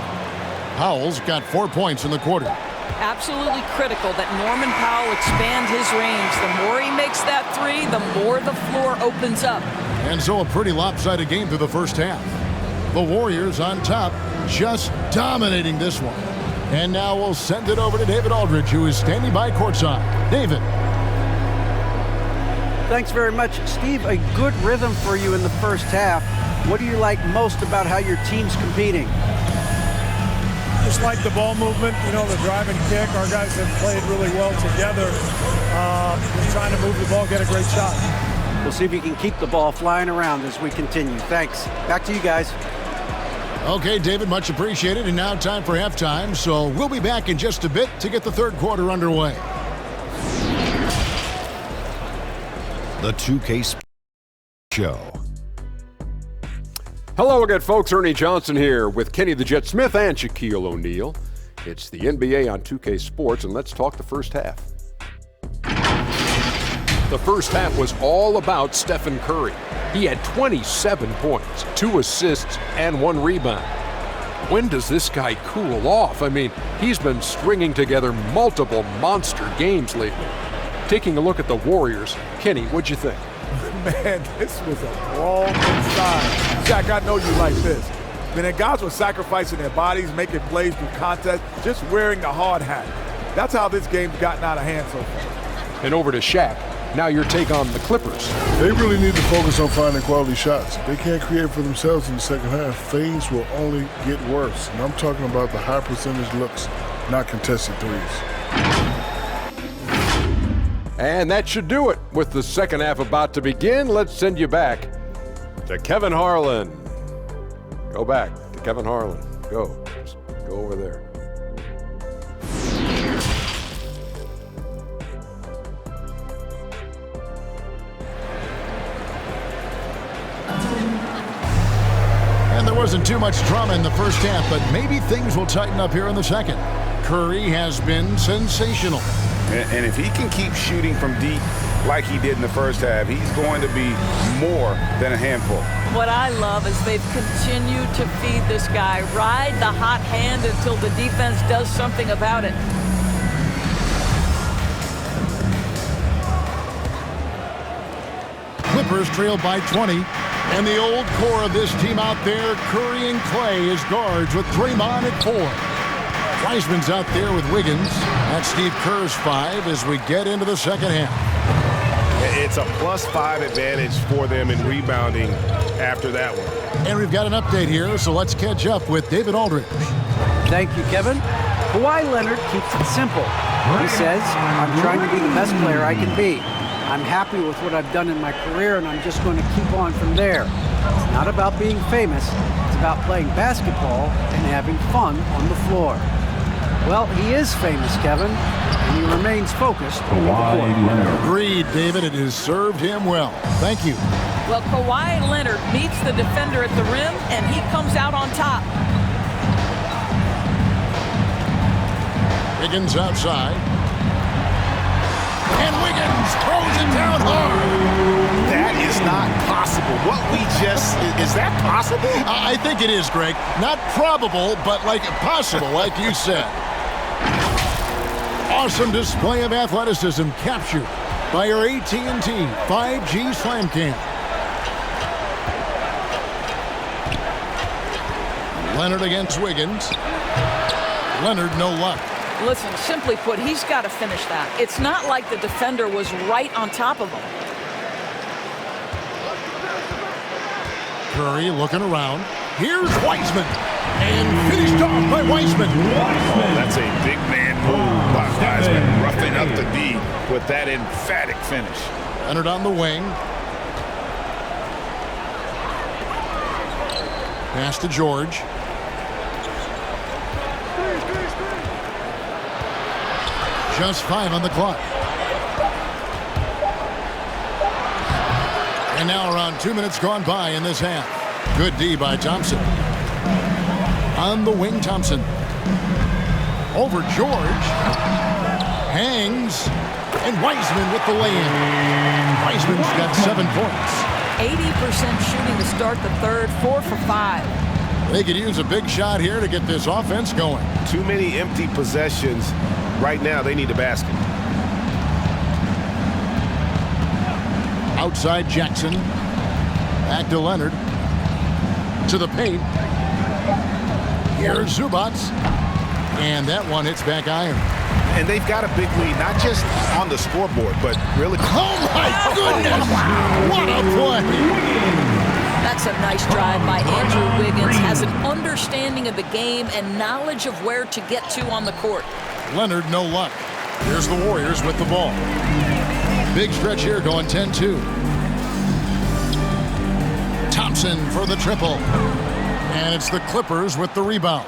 Powell's got 4 points in the quarter. Absolutely critical that Norman Powell expand his range. The more he makes that 3, the more the floor opens up. And so a pretty lopsided game through the first half. The Warriors on top, just dominating this one. And now we'll send it over to David Aldridge, who is standing by courtside. David. Thanks very much, Steve. A good rhythm for you in the first half. What do you like most about how your team's competing? Just like the ball movement, you know, the drive and kick. Our guys have played really well together. Just trying to move the ball, get a great shot. We'll see if you can keep the ball flying around as we continue. Thanks. Back to you guys. Okay, David, much appreciated. And now time for halftime. So we'll be back in just a bit to get the third quarter underway. The 2K Show. Hello again, folks. Ernie Johnson here with Kenny the Jet Smith and Shaquille O'Neal. It's the NBA on 2K Sports, and let's talk the first half. The first half was all about Stephen Curry. He had 27 points, 2 assists, and 1 rebound. When does this guy cool off? I mean, he's been stringing together multiple monster games lately. Taking a look at the Warriors, Kenny, what'd you think? Man, this was a brawl inside. Shaq, I know you like this. Man, the guys were sacrificing their bodies, making plays through contest, just wearing the hard hat. That's how this game's gotten out of hand so far. And over to Shaq. Now your take on the Clippers. They really need to focus on finding quality shots. If they can't create for themselves in the second half, things will only get worse. And I'm talking about the high percentage looks, not contested threes. And that should do it. With the second half about to begin, let's send you back to Kevin Harlan. Go back to Kevin Harlan. Go. Just go over there. And there wasn't too much drama in the first half, but maybe things will tighten up here in the second. Curry has been sensational. And if he can keep shooting from deep like he did in the first half, he's going to be more than a handful. What I love is they've continued to feed this guy. Ride the hot hand until the defense does something about it. Clippers trail by 20. And the old core of this team out there, Curry and Klay as guards with Draymond at 4. Wiseman's out there with Wiggins. That's Steve Kerr's 5 as we get into the second half. It's a +5 advantage for them in rebounding after that one. And we've got an update here, so let's catch up with David Aldridge. Thank you, Kevin. Kawhi Leonard keeps it simple. He says, I'm trying to be the best player I can be. I'm happy with what I've done in my career, and I'm just going to keep on from there. It's not about being famous. It's about playing basketball and having fun on the floor. Well, he is famous, Kevin, and he remains focused on the court. Agreed, David. It has served him well. Thank you. Well, Kawhi Leonard meets the defender at the rim, and he comes out on top. Wiggins outside. And Wiggins throws it down hard. That is not possible. What we just, is that possible? I think it is, Greg. Not probable, but like possible, like you said. Awesome display of athleticism captured by our AT&T 5G Slam Cam. Leonard against Wiggins. Leonard no luck. Listen, simply put, he's got to finish that. It's not like the defender was right on top of him. Curry looking around. Here's Wiseman. And finished off by Wiseman. Oh, that's a big man move by Wiseman, roughing up the D with that emphatic finish. Leonard on the wing. Pass to George. Just 5 on the clock. And now around 2 minutes gone by in this half. Good D by Thompson. On the wing, Thompson. Over George. Hangs. And Wiseman with the lay-in. Wiseman's got 7 points. 80% shooting to start the third, 4 for 5. They could use a big shot here to get this offense going. Too many empty possessions. Right now, they need a basket. Outside Jackson. Back to Leonard. To the paint. Here's Zubac. And that one hits back iron. And they've got a big lead, not just on the scoreboard, but really. Oh, my goodness! What a play! That's a nice drive by Andrew Wiggins. Has an understanding of the game and knowledge of where to get to on the court. Leonard, no luck. Here's the Warriors with the ball. Big stretch here going 10-2. Thompson for the triple. And it's the Clippers with the rebound.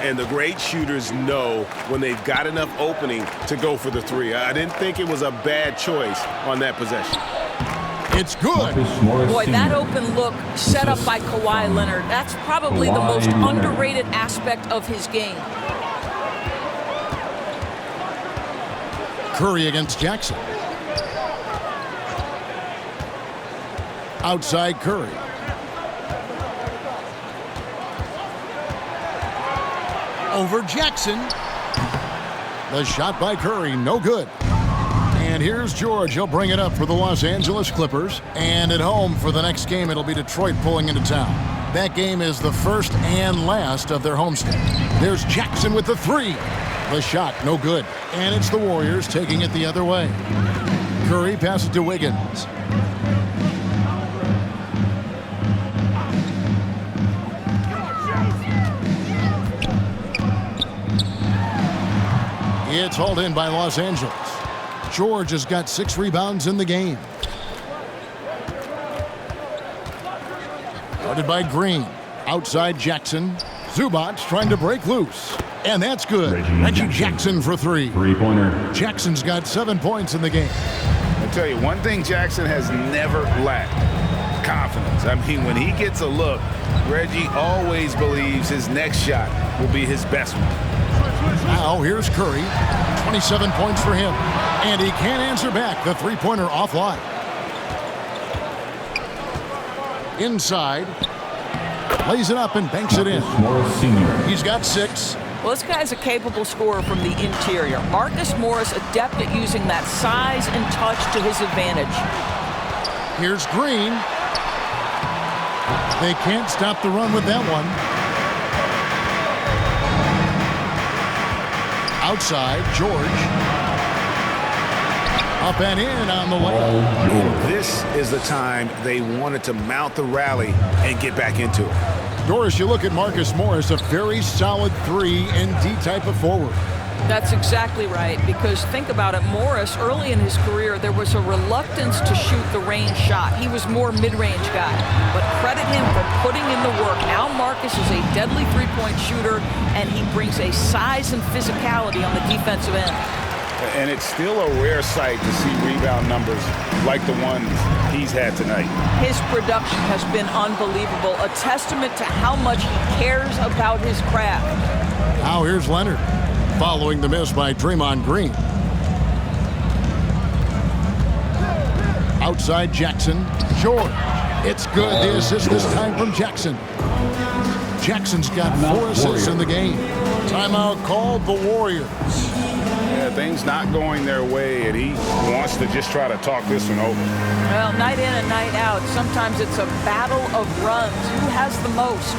And the great shooters know when they've got enough opening to go for the three. I didn't think it was a bad choice on that possession. It's good. Boy, that open look set up by Kawhi Leonard. That's probably the most underrated aspect of his game. Curry against Jackson. Outside Curry. Over Jackson. The shot by Curry, no good. And here's George. He'll bring it up for the Los Angeles Clippers. And at home for the next game, it'll be Detroit pulling into town. That game is the first and last of their homestand. There's Jackson with the three. The shot, no good. And it's the Warriors taking it the other way. Curry passes to Wiggins. It's hauled in by Los Angeles. George has got 6 rebounds in the game. Guarded by Green. Outside Jackson. Zubac trying to break loose. And that's good. Reggie Jackson for 3. Three-pointer. Jackson's got 7 points in the game. I'll tell you, one thing Jackson has never lacked: confidence. I mean, when he gets a look, Reggie always believes his next shot will be his best one. Now here's Curry. 27 points for him. And he can't answer back. The three-pointer offline. Inside. Lays it up and banks it in. Morris Sr. He's got 6. Well, this guy's a capable scorer from the interior. Marcus Morris, adept at using that size and touch to his advantage. Here's Green. They can't stop the run with that one. Outside, George. Up and in on the way. This is the time they wanted to mount the rally and get back into it. Doris, you look at Marcus Morris, a very solid 3 and D type of forward. That's exactly right, because think about it, Morris, early in his career, there was a reluctance to shoot the range shot. He was more mid-range guy, but credit him for putting in the work. Now Marcus is a deadly three-point shooter, and he brings a size and physicality on the defensive end. And it's still a rare sight to see rebound numbers like the ones he's had tonight. His production has been unbelievable, a testament to how much he cares about his craft. Now here's Leonard, following the miss by Draymond Green. Outside Jackson, George. It's good. The assist this time from Jackson. Jackson's got 4 assists in the game. Timeout called the Warriors. Yeah, things not going their way, and he wants to just try to talk this one over. Well, night in and night out, sometimes it's a battle of runs. Who has the most?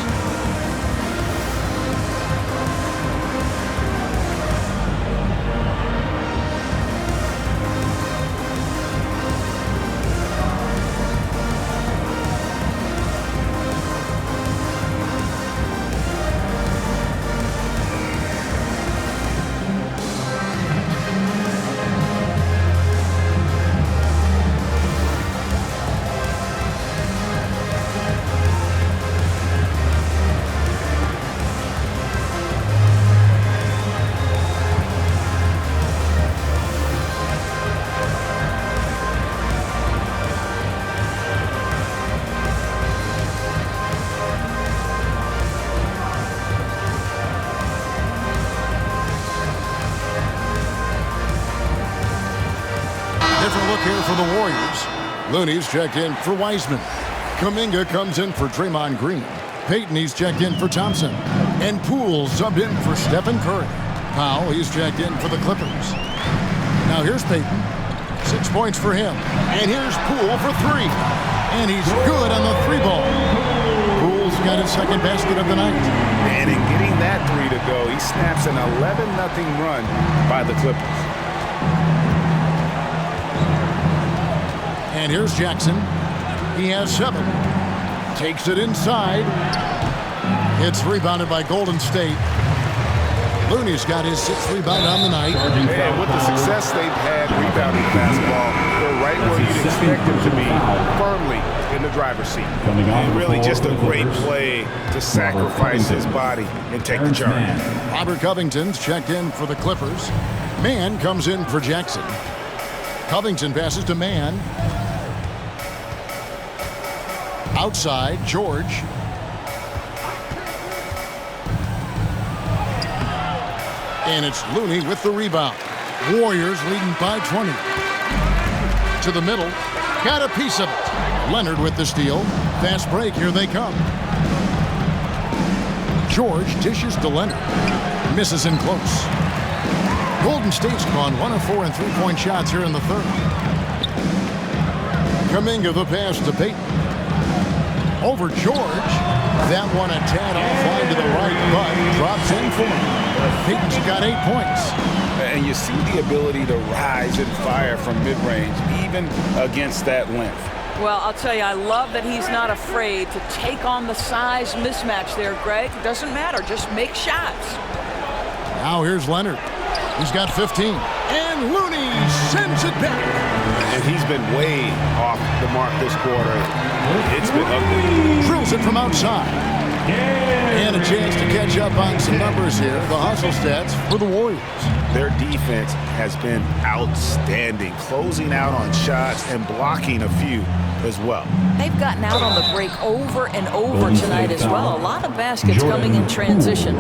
Different look here for the Warriors. Looney's checked in for Wiseman. Kuminga comes in for Draymond Green. Payton, he's checked in for Thompson. And Poole subbed in for Stephen Curry. Powell, he's checked in for the Clippers. Now here's Payton. 6 points for him. And here's Poole for 3. And he's good on the 3-ball. Poole's got his second basket of the night. And in getting that 3 to go, he snaps an 11-0 run by the Clippers. And here's Jackson. He has 7. Takes it inside. It's rebounded by Golden State. Looney's got his 6th rebound on the night. And with the success they've had rebounding the basketball, they're right where you'd expect them to be, firmly in the driver's seat. And really just a great play to sacrifice his body and take the charge. Robert Covington's checked in for the Clippers. Mann comes in for Jackson. Covington passes to Mann. Outside, George. And it's Looney with the rebound. Warriors leading by 20. To the middle. Got a piece of it. Leonard with the steal. Fast break. Here they come. George dishes to Leonard. Misses in close. Golden State's gone 1 of 4 in three-point shots here in the third. Kuminga the pass to Peyton. Over George. That one a tad offline to the right, but drops in for him. Peyton's got 8 points. And you see the ability to rise and fire from mid-range, even against that length. Well, I'll tell you, I love that he's not afraid to take on the size mismatch there, Greg. It doesn't matter. Just make shots. Now here's Leonard. He's got 15. And Looney sends it back. And he's been way off the mark this quarter. It's been ugly. Drills it from outside. And a chance to catch up on some numbers here. The hustle stats for the Warriors. Their defense has been outstanding, closing out on shots and blocking a few as well. They've gotten out on the break over and over tonight as well. A lot of baskets coming in transition.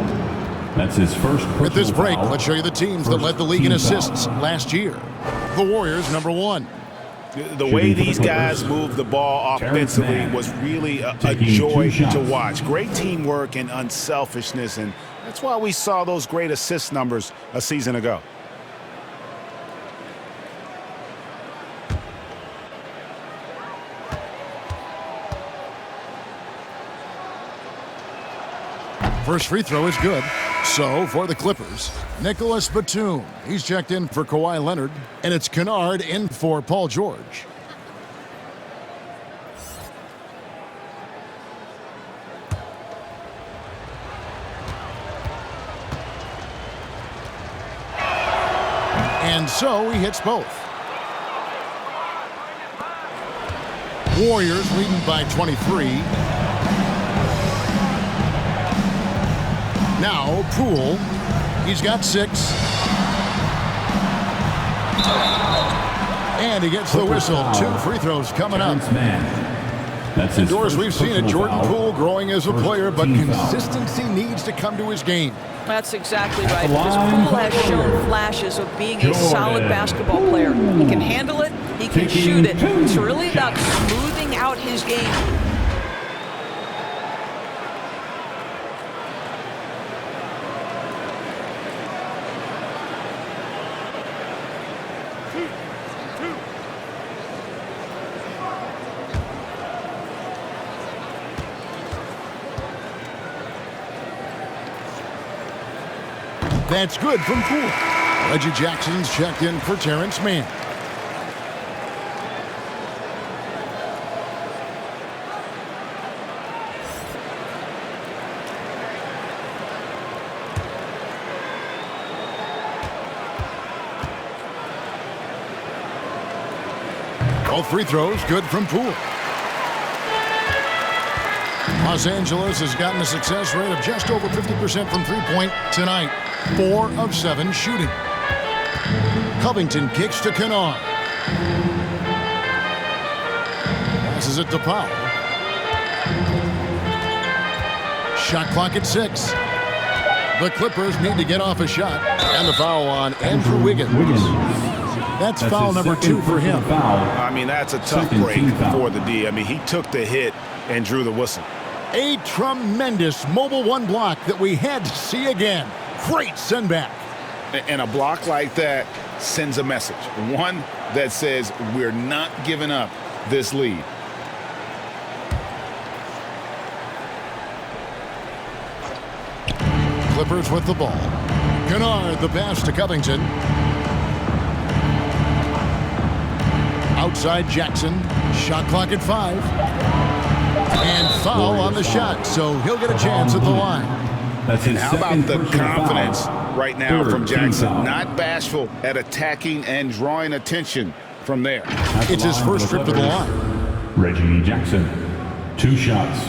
That's his first. With this break, let's show you the teams that led the league in assists last year. The Warriors, number 1. The way these guys move the ball offensively was really a joy to watch. Great teamwork and unselfishness, and that's why we saw those great assist numbers a season ago. First free throw is good. So, for the Clippers, Nicholas Batum. He's checked in for Kawhi Leonard, and it's Kennard in for Paul George. And so he hits both. Warriors leading by 23. Now, Poole, he's got 6. And he gets the whistle. 2 free throws coming up. Indoors, we've seen it. Jordan Poole growing as a player, but consistency needs to come to his game. That's exactly right, because Poole has shown flashes of being a solid basketball player. He can handle it, he can shoot it. It's really about smoothing out his game. That's good from Poole. Reggie Jackson's checked in for Terrence Mann. All free throws good from Poole. Los Angeles has gotten a success rate of just over 50% from three-point tonight. 4 of 7 shooting. Covington kicks to Kennard. Passes it to Powell. Shot clock at 6. The Clippers need to get off a shot. And the foul on Andrew Wiggins. That's foul number 2 for him. I mean, that's a tough break for the D. I mean, he took the hit and drew the whistle. A tremendous mobile 1 block that we had to see again. Great send back. And a block like that sends a message. One that says we're not giving up this lead. Clippers with the ball. Kennard the pass to Covington. Outside Jackson. Shot clock at 5. And foul on the shot, so he'll get a chance at the line. And how about the confidence right now from Jackson? Not bashful at attacking and drawing attention from there. It's his first trip to the line. Reggie Jackson, 2 shots.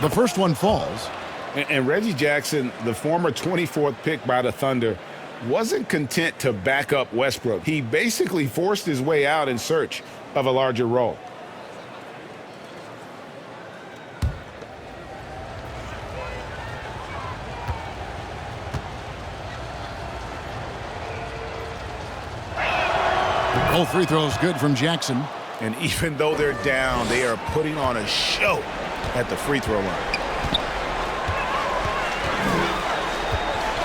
The first one falls. And Reggie Jackson, the former 24th pick by the Thunder, wasn't content to back up Westbrook. He basically forced his way out in search of a larger role. Both free throws good from Jackson. And even though they're down, they are putting on a show at the free throw line.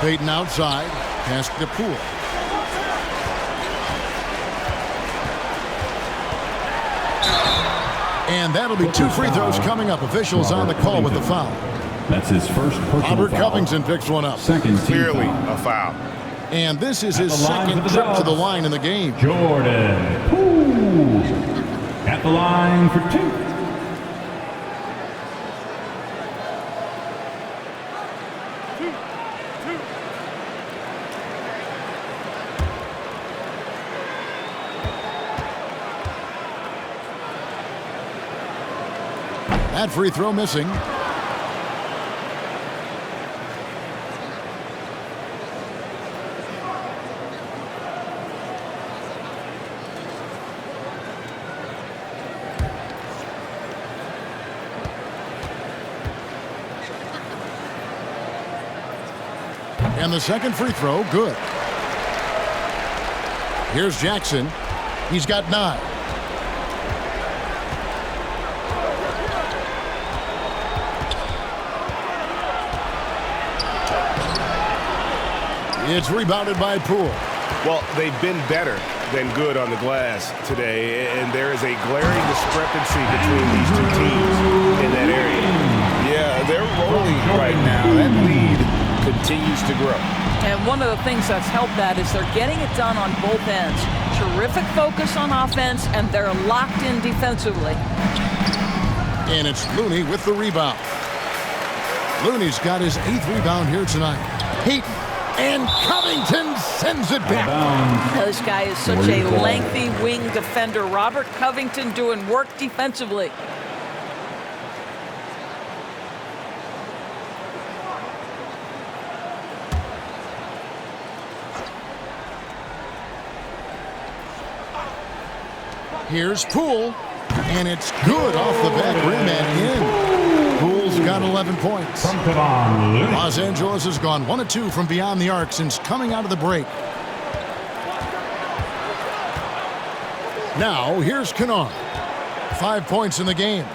Payton outside, pass to Poole. And that'll be 2 free throws coming up. Officials on the call with the foul. That's his first personal Robert foul. Covington picks one up. Second team Clearly foul. a foul. And this is his second trip to the line in the game. Jordan Poole at the line for 2. That free throw missing. And the second free throw, good. Here's Jackson. He's got 9. It's rebounded by Poole. Well, they've been better than good on the glass today, and there is a glaring discrepancy between these two teams in that area. Yeah, they're rolling right now. That lead continues to grow. And one of the things that's helped that is they're getting it done on both ends. Terrific focus on offense, and they're locked in defensively. And it's Looney with the rebound. Looney's got his 8th rebound here tonight. Payton. And Covington sends it back. This guy is such a lengthy wing defender. Robert Covington doing work defensively. Here's Poole. And it's good off the back rim and in. Poole's got 11 points. Los Angeles has gone 1 of 2 from beyond the arc since coming out of the break. Now, here's Kennard. 5 points in the game.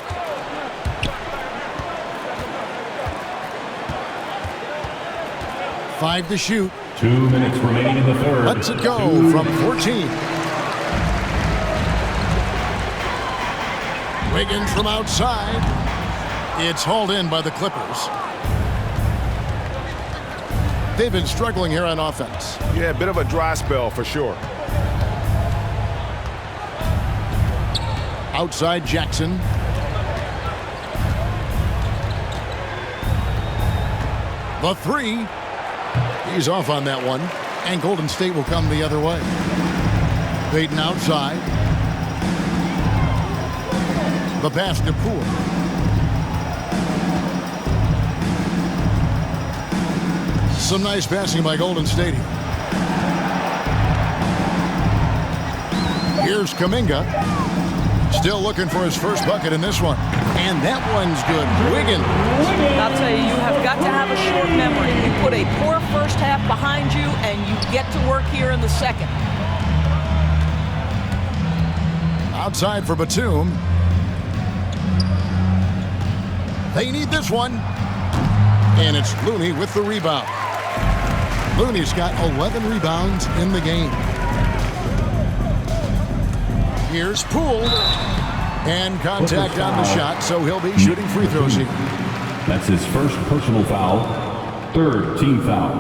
Five to shoot. 2 minutes remaining in the third. Lets it go from 14. Wiggins from outside. It's hauled in by the Clippers. They've been struggling here on offense. Yeah, a bit of a dry spell for sure. Outside Jackson. The 3. He's off on that one. And Golden State will come the other way. Payton outside. The pass to Poole. Some nice passing by Golden State here. Here's Kuminga. Still looking for his first bucket in this one. And that one's good. Wiggins. I'll tell you, you have got to have a short memory. You put a poor first half behind you, and you get to work here in the second. Outside for Batum. They need this one. And it's Looney with the rebound. Looney's got 11 rebounds in the game. Here's Poole. And contact on the shot, so he'll be shooting free throws here. That's his first personal foul. 3rd team foul.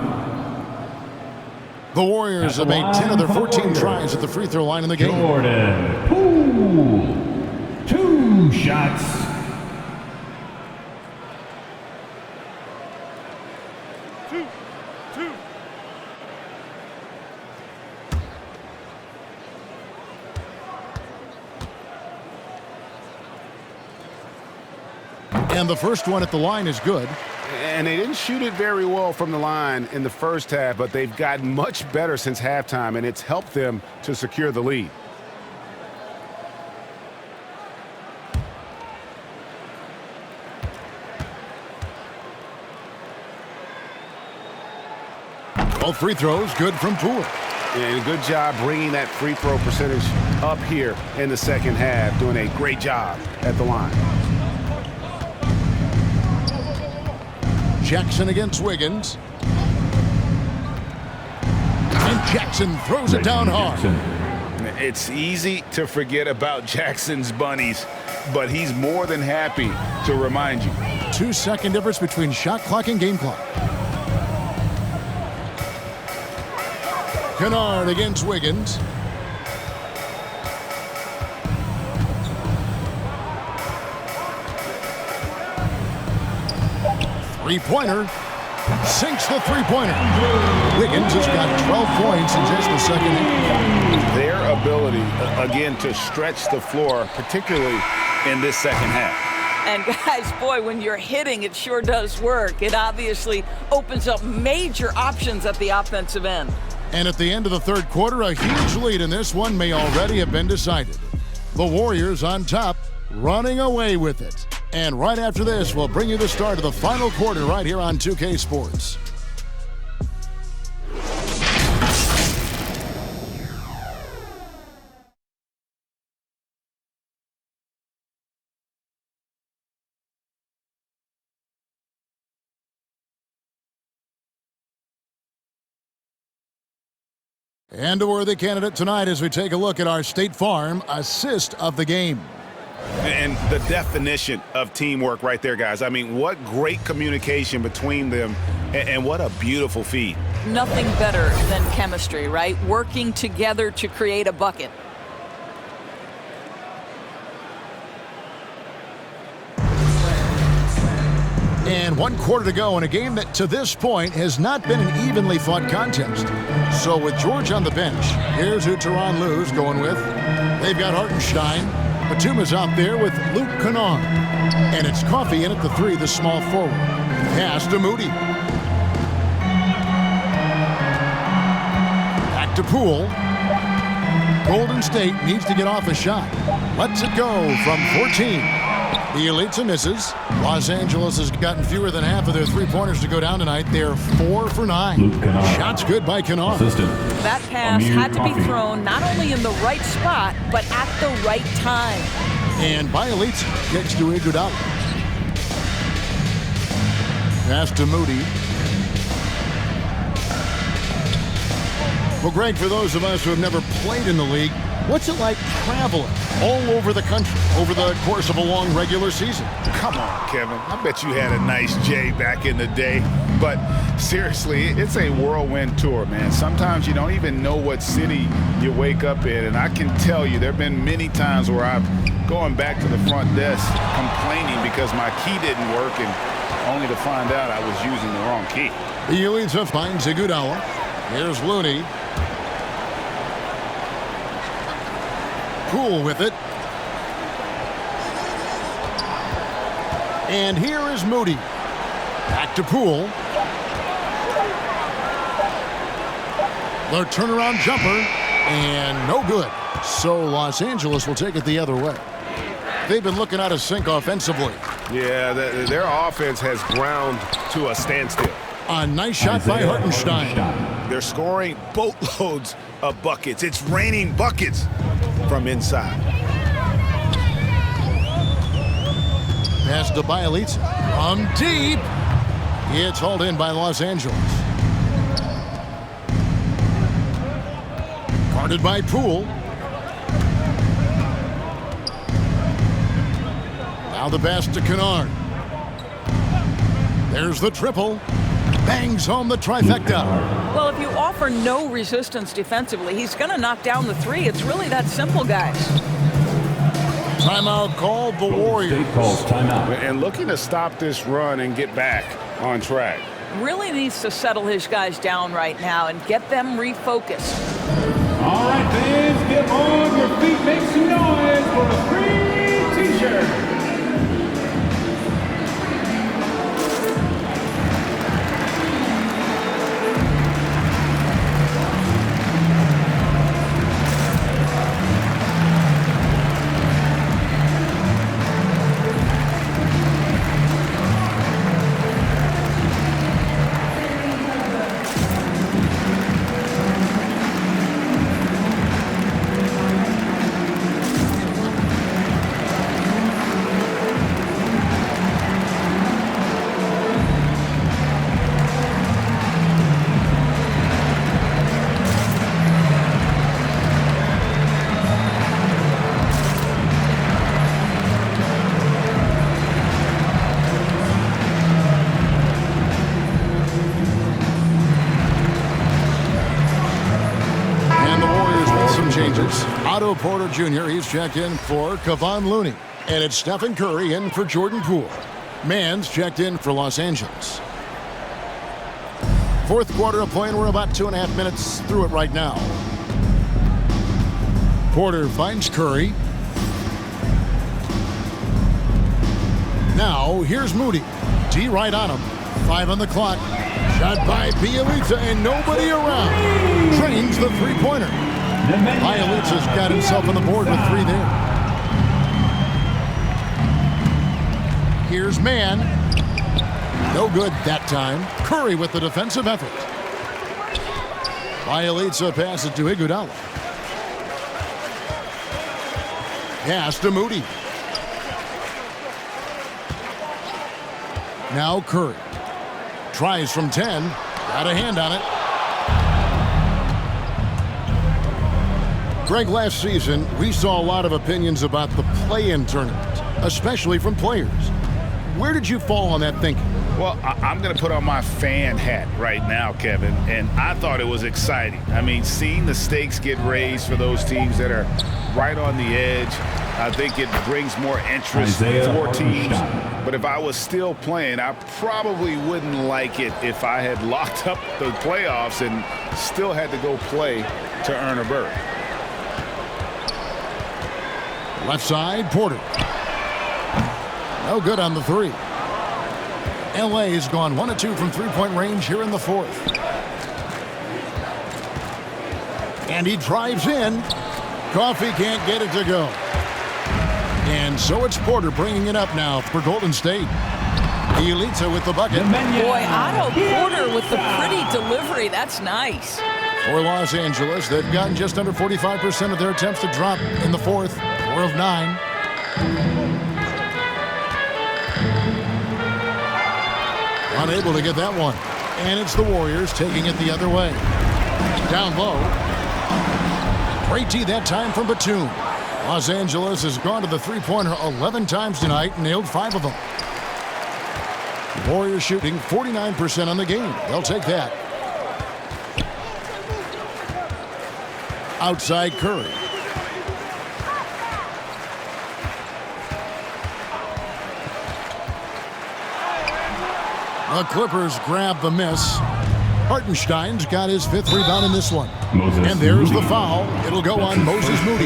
The Warriors have made 10 of their 14 tries at the free throw line in the game. Jordan Poole. 2 shots. And the first one at the line is good. And they didn't shoot it very well from the line in the first half, but they've gotten much better since halftime, and it's helped them to secure the lead. Both free throws good from Poole. And a good job bringing that free throw percentage up here in the second half, doing a great job at the line. Jackson against Wiggins. And Jackson throws it down hard. It's easy to forget about Jackson's bunnies, but he's more than happy to remind you. 2-second difference between shot clock and game clock. Kennard against Wiggins. Three-pointer. Sinks the three-pointer. Wiggins has got 12 points in just the second half. Their ability, again, to stretch the floor, particularly in this second half. And guys, boy, when you're hitting, it sure does work. It obviously opens up major options at the offensive end. And at the end of the third quarter, a huge lead in this one may already have been decided. The Warriors on top, running away with it. And right after this, we'll bring you the start of the final quarter right here on 2K Sports. And a worthy candidate tonight as we take a look at our State Farm assist of the game. And the definition of teamwork right there, guys. I mean, what great communication between them, and what a beautiful feed. Nothing better than chemistry, right? Working together to create a bucket. And 1 quarter to go in a game that to this point has not been an evenly fought contest. So with George on the bench, here's who Teron Lou's going with. They've got Hartenstein. Batuma's out there with Luke Kennard. And it's Coffey in at the three, the small forward. Pass to Moody. Back to Poole. Golden State needs to get off a shot. Lets it go from 14. The Elites misses. Los Angeles has gotten fewer than half of their three-pointers to go down tonight. They're 4 for 9. Shots good by Kennard. That pass had to be thrown not only in the right spot, but at the right time. And by Elites, kicks to Iguodala. Pass to Moody. Well, Greg, for those of us who have never played in the league, what's it like traveling all over the country over the course of a long regular season? Come on, Kevin. I bet you had a nice J back in the day. But seriously, it's a whirlwind tour, man. Sometimes you don't even know what city you wake up in. And I can tell you there have been many times where I've gone back to the front desk complaining because my key didn't work, and only to find out I was using the wrong key. The Elites finds Iguodala. Here's Looney. Poole with it. And here is Moody. Back to Poole. The turnaround jumper, and no good. So Los Angeles will take it the other way. They've been looking out of sync offensively. Yeah, their offense has ground to a standstill. A nice shot by Hartenstein. They're scoring boatloads of buckets. It's raining buckets from inside. Pass to Bielitsa from deep. It's hauled in by Los Angeles. Guarded by Poole. Now the pass to Kennard. There's the triple. Bangs home the trifecta. Well, if you offer no resistance defensively, he's going to knock down the three. It's really that simple, guys. Timeout called the Warriors. And looking to stop this run and get back on track. Really needs to settle his guys down right now and get them refocused. All right, fans, get on your feet, make some noise for a free t-shirt. changes. Otto Porter Jr., he's checked in for Kevon Looney. And it's Stephen Curry in for Jordan Poole. Mann's checked in for Los Angeles. Fourth quarter of play, and we're about 2.5 minutes through it right now. Porter finds Curry. Now, here's Moody. D right on him. 5 on the clock. Shot by Bielitsa, and nobody around. Drains the three-pointer. Bielitsa's got himself on the board with 3 there. Here's Mann. No good that time. Curry with the defensive effort. Bielitsa passes to Iguodala. Pass to Moody. Now Curry. Tries from 10. Got a hand on it. Greg, last season, we saw a lot of opinions about the play-in tournament, especially from players. Where did you fall on that thinking? Well, I'm going to put on my fan hat right now, Kevin, and I thought it was exciting. I mean, seeing the stakes get raised for those teams that are right on the edge, I think it brings more interest for teams. But if I was still playing, I probably wouldn't like it if I had locked up the playoffs and still had to go play to earn a berth. Left side, Porter. No good on the 3. LA has gone 1 of 2 from three-point range here in the fourth. And he drives in. Coffee can't get it to go. And so it's Porter bringing it up now for Golden State. Bielitsa with the bucket. Boy, Otto Porter with the pretty delivery. That's nice. For Los Angeles, they've gotten just under 45% of their attempts to drop in the fourth. 4 of 9. Unable to get that one. And it's the Warriors taking it the other way. Down low. Great D that time from Batum. Los Angeles has gone to the three-pointer 11 times tonight and nailed 5 of them. Warriors shooting 49% on the game. They'll take that. Outside Curry. The Clippers grab the miss. Hartenstein's got his 5th rebound in this one. And there's the foul. It'll go on Moses Moody.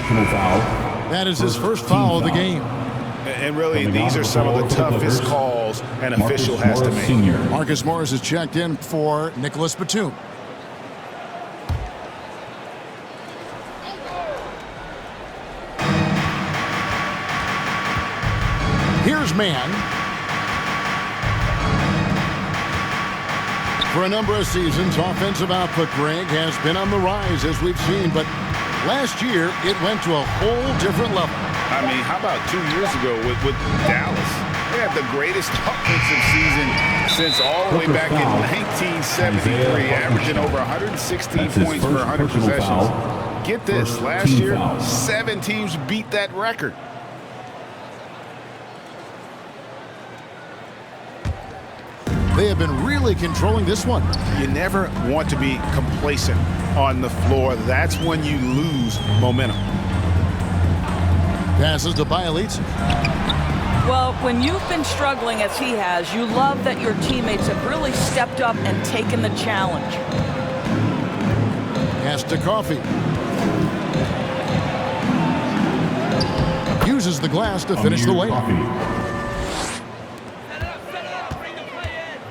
That is his first foul of the game. And really, these are some of the toughest calls an official has to make. Marcus Morris is checked in for Nicholas Batum. Here's Mann. For a number of seasons, offensive output, Greg, has been on the rise, as we've seen, but last year, it went to a whole different level. I mean, how about 2 years ago with Dallas? They had the greatest offensive season since all the way back in 1973, averaging over 116 points per 100 possessions. Get this, last year, 7 teams beat that record. They have been really controlling this one. You never want to be complacent on the floor. That's when you lose momentum. Passes to Bielitsa. Well, when you've been struggling as he has, you love that your teammates have really stepped up and taken the challenge. Pass to Coffee. Uses the glass to finish the layup.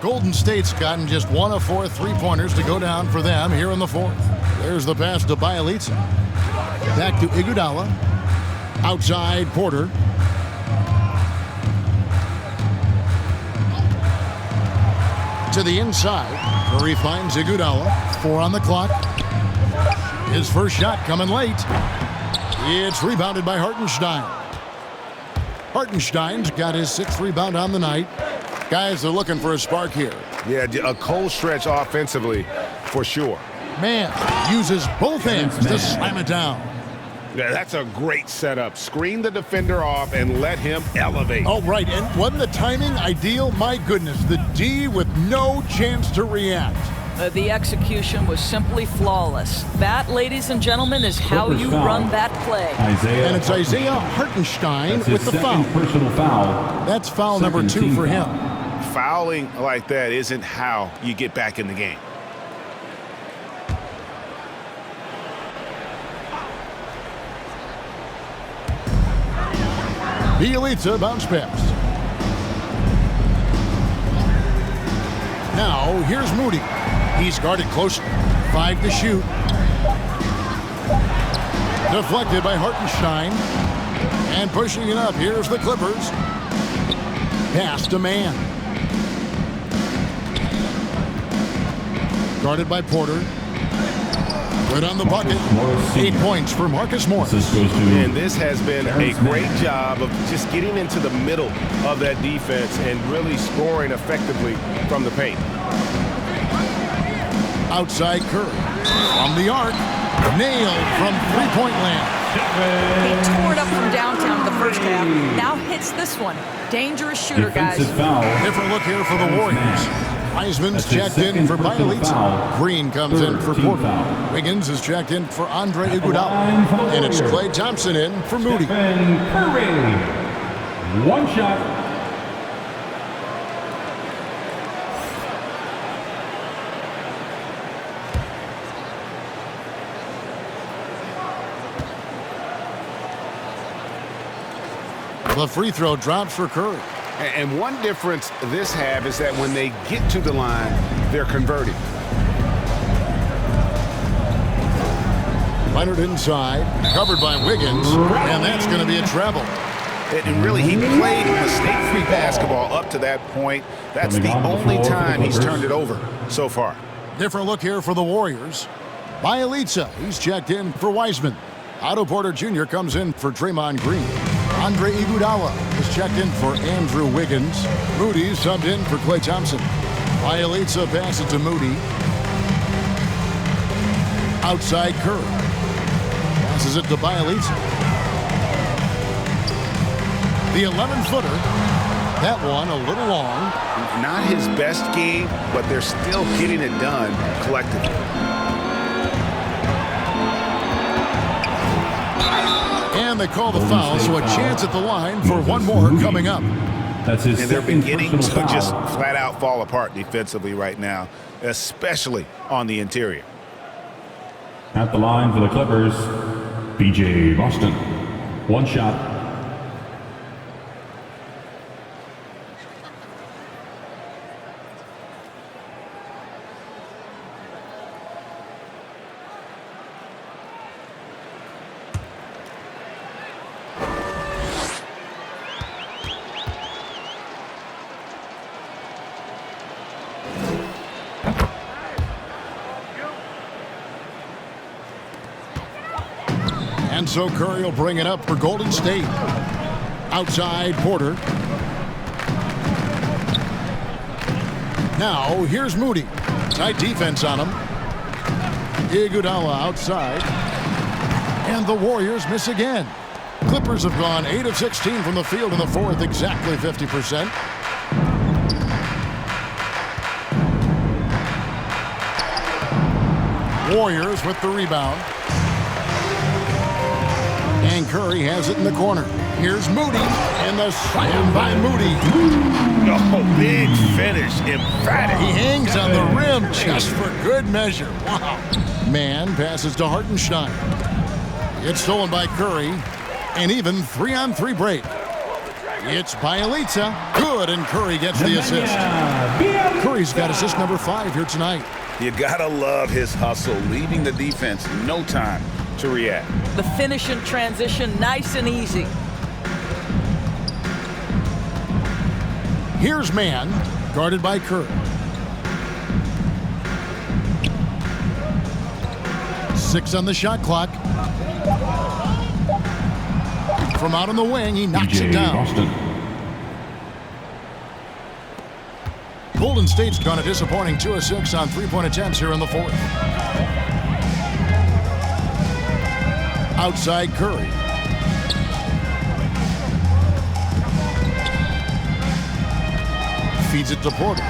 Golden State's gotten just 1 of 4 three-pointers to go down for them here in the fourth. There's the pass to Bielitsa. Back to Iguodala. Outside Porter. To the inside. Curry finds Iguodala. 4 on the clock. His first shot coming late. It's rebounded by Hartenstein. Hartenstein's got his 6th rebound on the night. Guys are looking for a spark here. Yeah, a cold stretch offensively, for sure. Mann uses both hands to slam it down. Yeah, that's a great setup. Screen the defender off and let him elevate. Oh, right, and wasn't the timing ideal? My goodness, the D with no chance to react. The execution was simply flawless. That, ladies and gentlemen, is how you run that play. And it's Isaiah Hartenstein with the foul. Personal foul. That's foul number 2 for him. Fouling like that isn't how you get back in the game. Bielitsa bounce pass. Now, here's Moody. He's guarded closely. 5 to shoot. Deflected by Hartenstein. And pushing it up, here's the Clippers. Pass to man. Guarded by Porter. Good on the bucket. 8 points for Marcus Morris. And this has been a great job of just getting into the middle of that defense and really scoring effectively from the paint. Outside Curry. From the arc. Nailed from three-point land. He tore it up from downtown in the first half. Now hits this one. Dangerous shooter, guys. Different look here for the Warriors. Wiseman's checked in for Bielitsa. Green comes in for Porter. Wiggins is checked in for Andre Iguodala. And it's Klay Thompson in for Moody. Curry. One shot. The free throw drops for Curry. And one difference this have is that when they get to the line, they're converting. Leonard inside, covered by Wiggins, and that's going to be a treble. And really, he played mistake-free basketball up to that point. That's the only time he's turned it over so far. Different look here for the Warriors. Bielitsa, he's checked in for Wiseman. Otto Porter Jr. comes in for Draymond Green. Andre Iguodala is checked in for Andrew Wiggins. Moody subbed in for Klay Thompson. Bielitsa passes to Moody. Outside Curry. Passes it to Bielitsa. The 11-footer. That one a little long. Not his best game, but they're still getting it done collectively. And they call the foul, so a chance at the line for one more coming up. And they're beginning to just flat out fall apart defensively right now, especially on the interior. At the line for the Clippers, B.J. Boston. One shot. And so Curry will bring it up for Golden State. Outside Porter. Now here's Moody. Tight defense on him. Iguodala outside. And the Warriors miss again. Clippers have gone 8 of 16 from the field in the fourth, exactly 50%. Warriors with the rebound. And Curry has it in the corner. Here's Moody, and the slam by Moody. Oh, big finish, emphatic. He hangs on the rim just for good measure. Wow. Man passes to Hartenstein. It's stolen by Curry, and even 3-on-3 break. It's Bielitsa. Good, and Curry gets the assist. Curry's got assist number 5 here tonight. You gotta love his hustle, leaving the defense no time to react. The finish in transition, nice and easy. Here's man, guarded by Curry. 6 on the shot clock. From out on the wing, he knocks it down. Boston. Golden State's gone a disappointing 2 of 6 on three-point attempts here in the fourth. Outside Curry. Feeds it to Porter.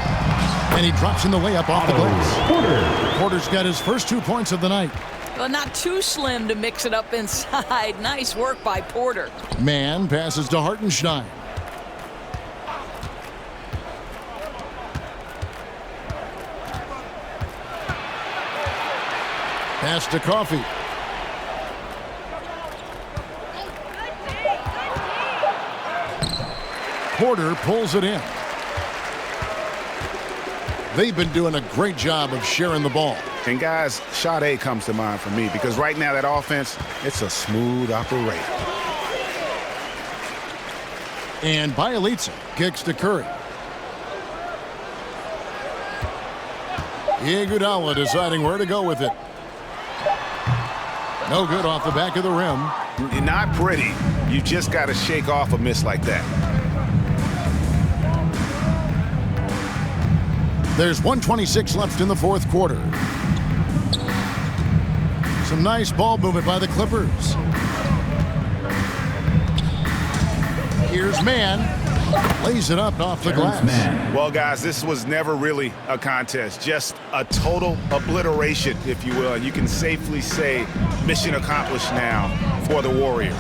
And he drops in the layup off the glass. Porter's got his first 2 points of the night. Well, not too slim to mix it up inside. Nice work by Porter. Man passes to Hartenstein. Pass to Coffee. Porter pulls it in. They've been doing a great job of sharing the ball. And guys, shot A comes to mind for me because right now that offense, it's a smooth operation. And Bielitsa kicks to Curry. Iguodala deciding where to go with it. No good off the back of the rim. Not pretty. You just got to shake off a miss like that. There's 1:26 left in the fourth quarter. Some nice ball movement by the Clippers. Here's Man. Lays it up off the glass. Well, guys, this was never really a contest. Just a total obliteration, if you will. You can safely say mission accomplished now for the Warriors.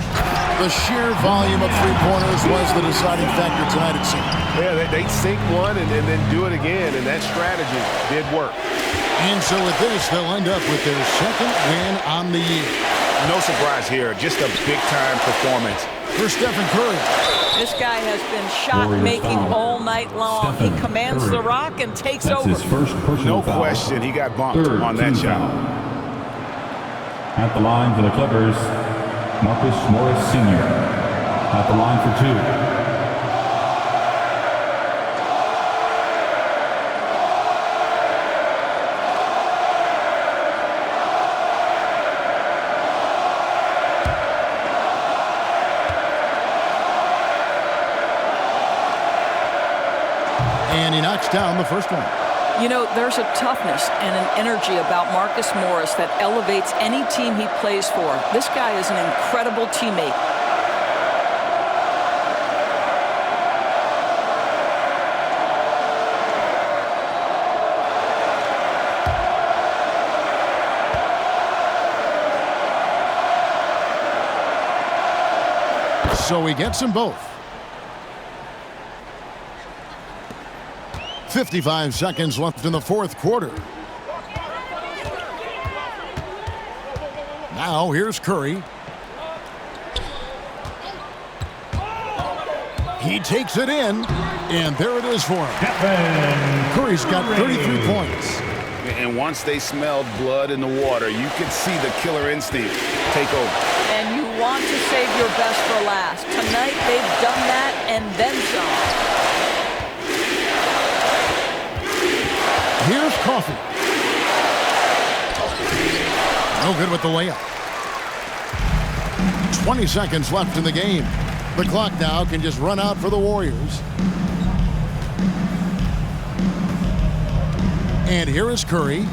The sheer volume of three-pointers was the deciding factor tonight, it seemed. Yeah, they'd sink one and then do it again, and that strategy did work. And so with this, they'll end up with their second win on the year. No surprise here, just a big-time performance for Stephen Curry. This guy has been shot-making all night long. He commands the rock and takes over. His first personal foul. Question, he got bumped on that shot. At the line for the Clippers, Marcus Morris Sr. At the line for two. And he knocks down the first one. You know, there's a toughness and an energy about Marcus Morris that elevates any team he plays for. This guy is an incredible teammate. So he gets them both. 55 seconds left in the fourth quarter. Now here's Curry. He takes it in, and there it is for him. Curry's got 33 points. And once they smelled blood in the water, you could see the killer instinct take over. And you want to save your best for last. Tonight they've done that and then some. Here's Coffee. No good with the layup. 20 seconds left in the game. The clock now can just run out for the Warriors. And here is Curry.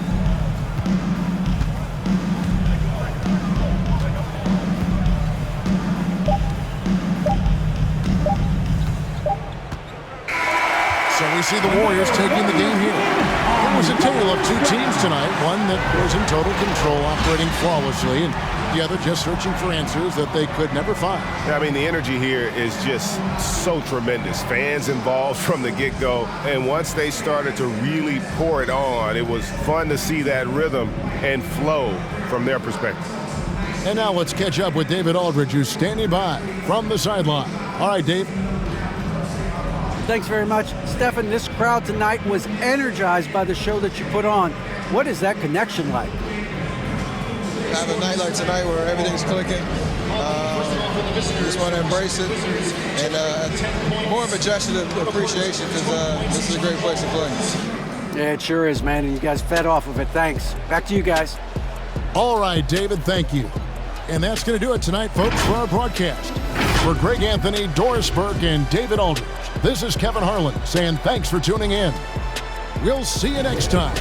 So we see the Warriors taking the game here. It was a tale of two teams tonight, one that was in total control, operating flawlessly, and the other just searching for answers that they could never find. I mean, the energy here is just so tremendous. Fans involved from the get-go, and once they started to really pour it on, it was fun to see that rhythm and flow from their perspective. And now let's catch up with David Aldridge, who's standing by from the sideline. All right, Dave. Thanks very much. Stephen, this crowd tonight was energized by the show that you put on. What is that connection like? Have a night like tonight where everything's clicking. Just want to embrace it. And more of a gesture of appreciation because this is a great place to play. Yeah, it sure is, man. And you guys fed off of it. Thanks. Back to you guys. All right, David, thank you. And that's going to do it tonight, folks, for our broadcast. For Greg Anthony, Doris Burke, and David Aldridge, this is Kevin Harlan saying thanks for tuning in. We'll see you next time.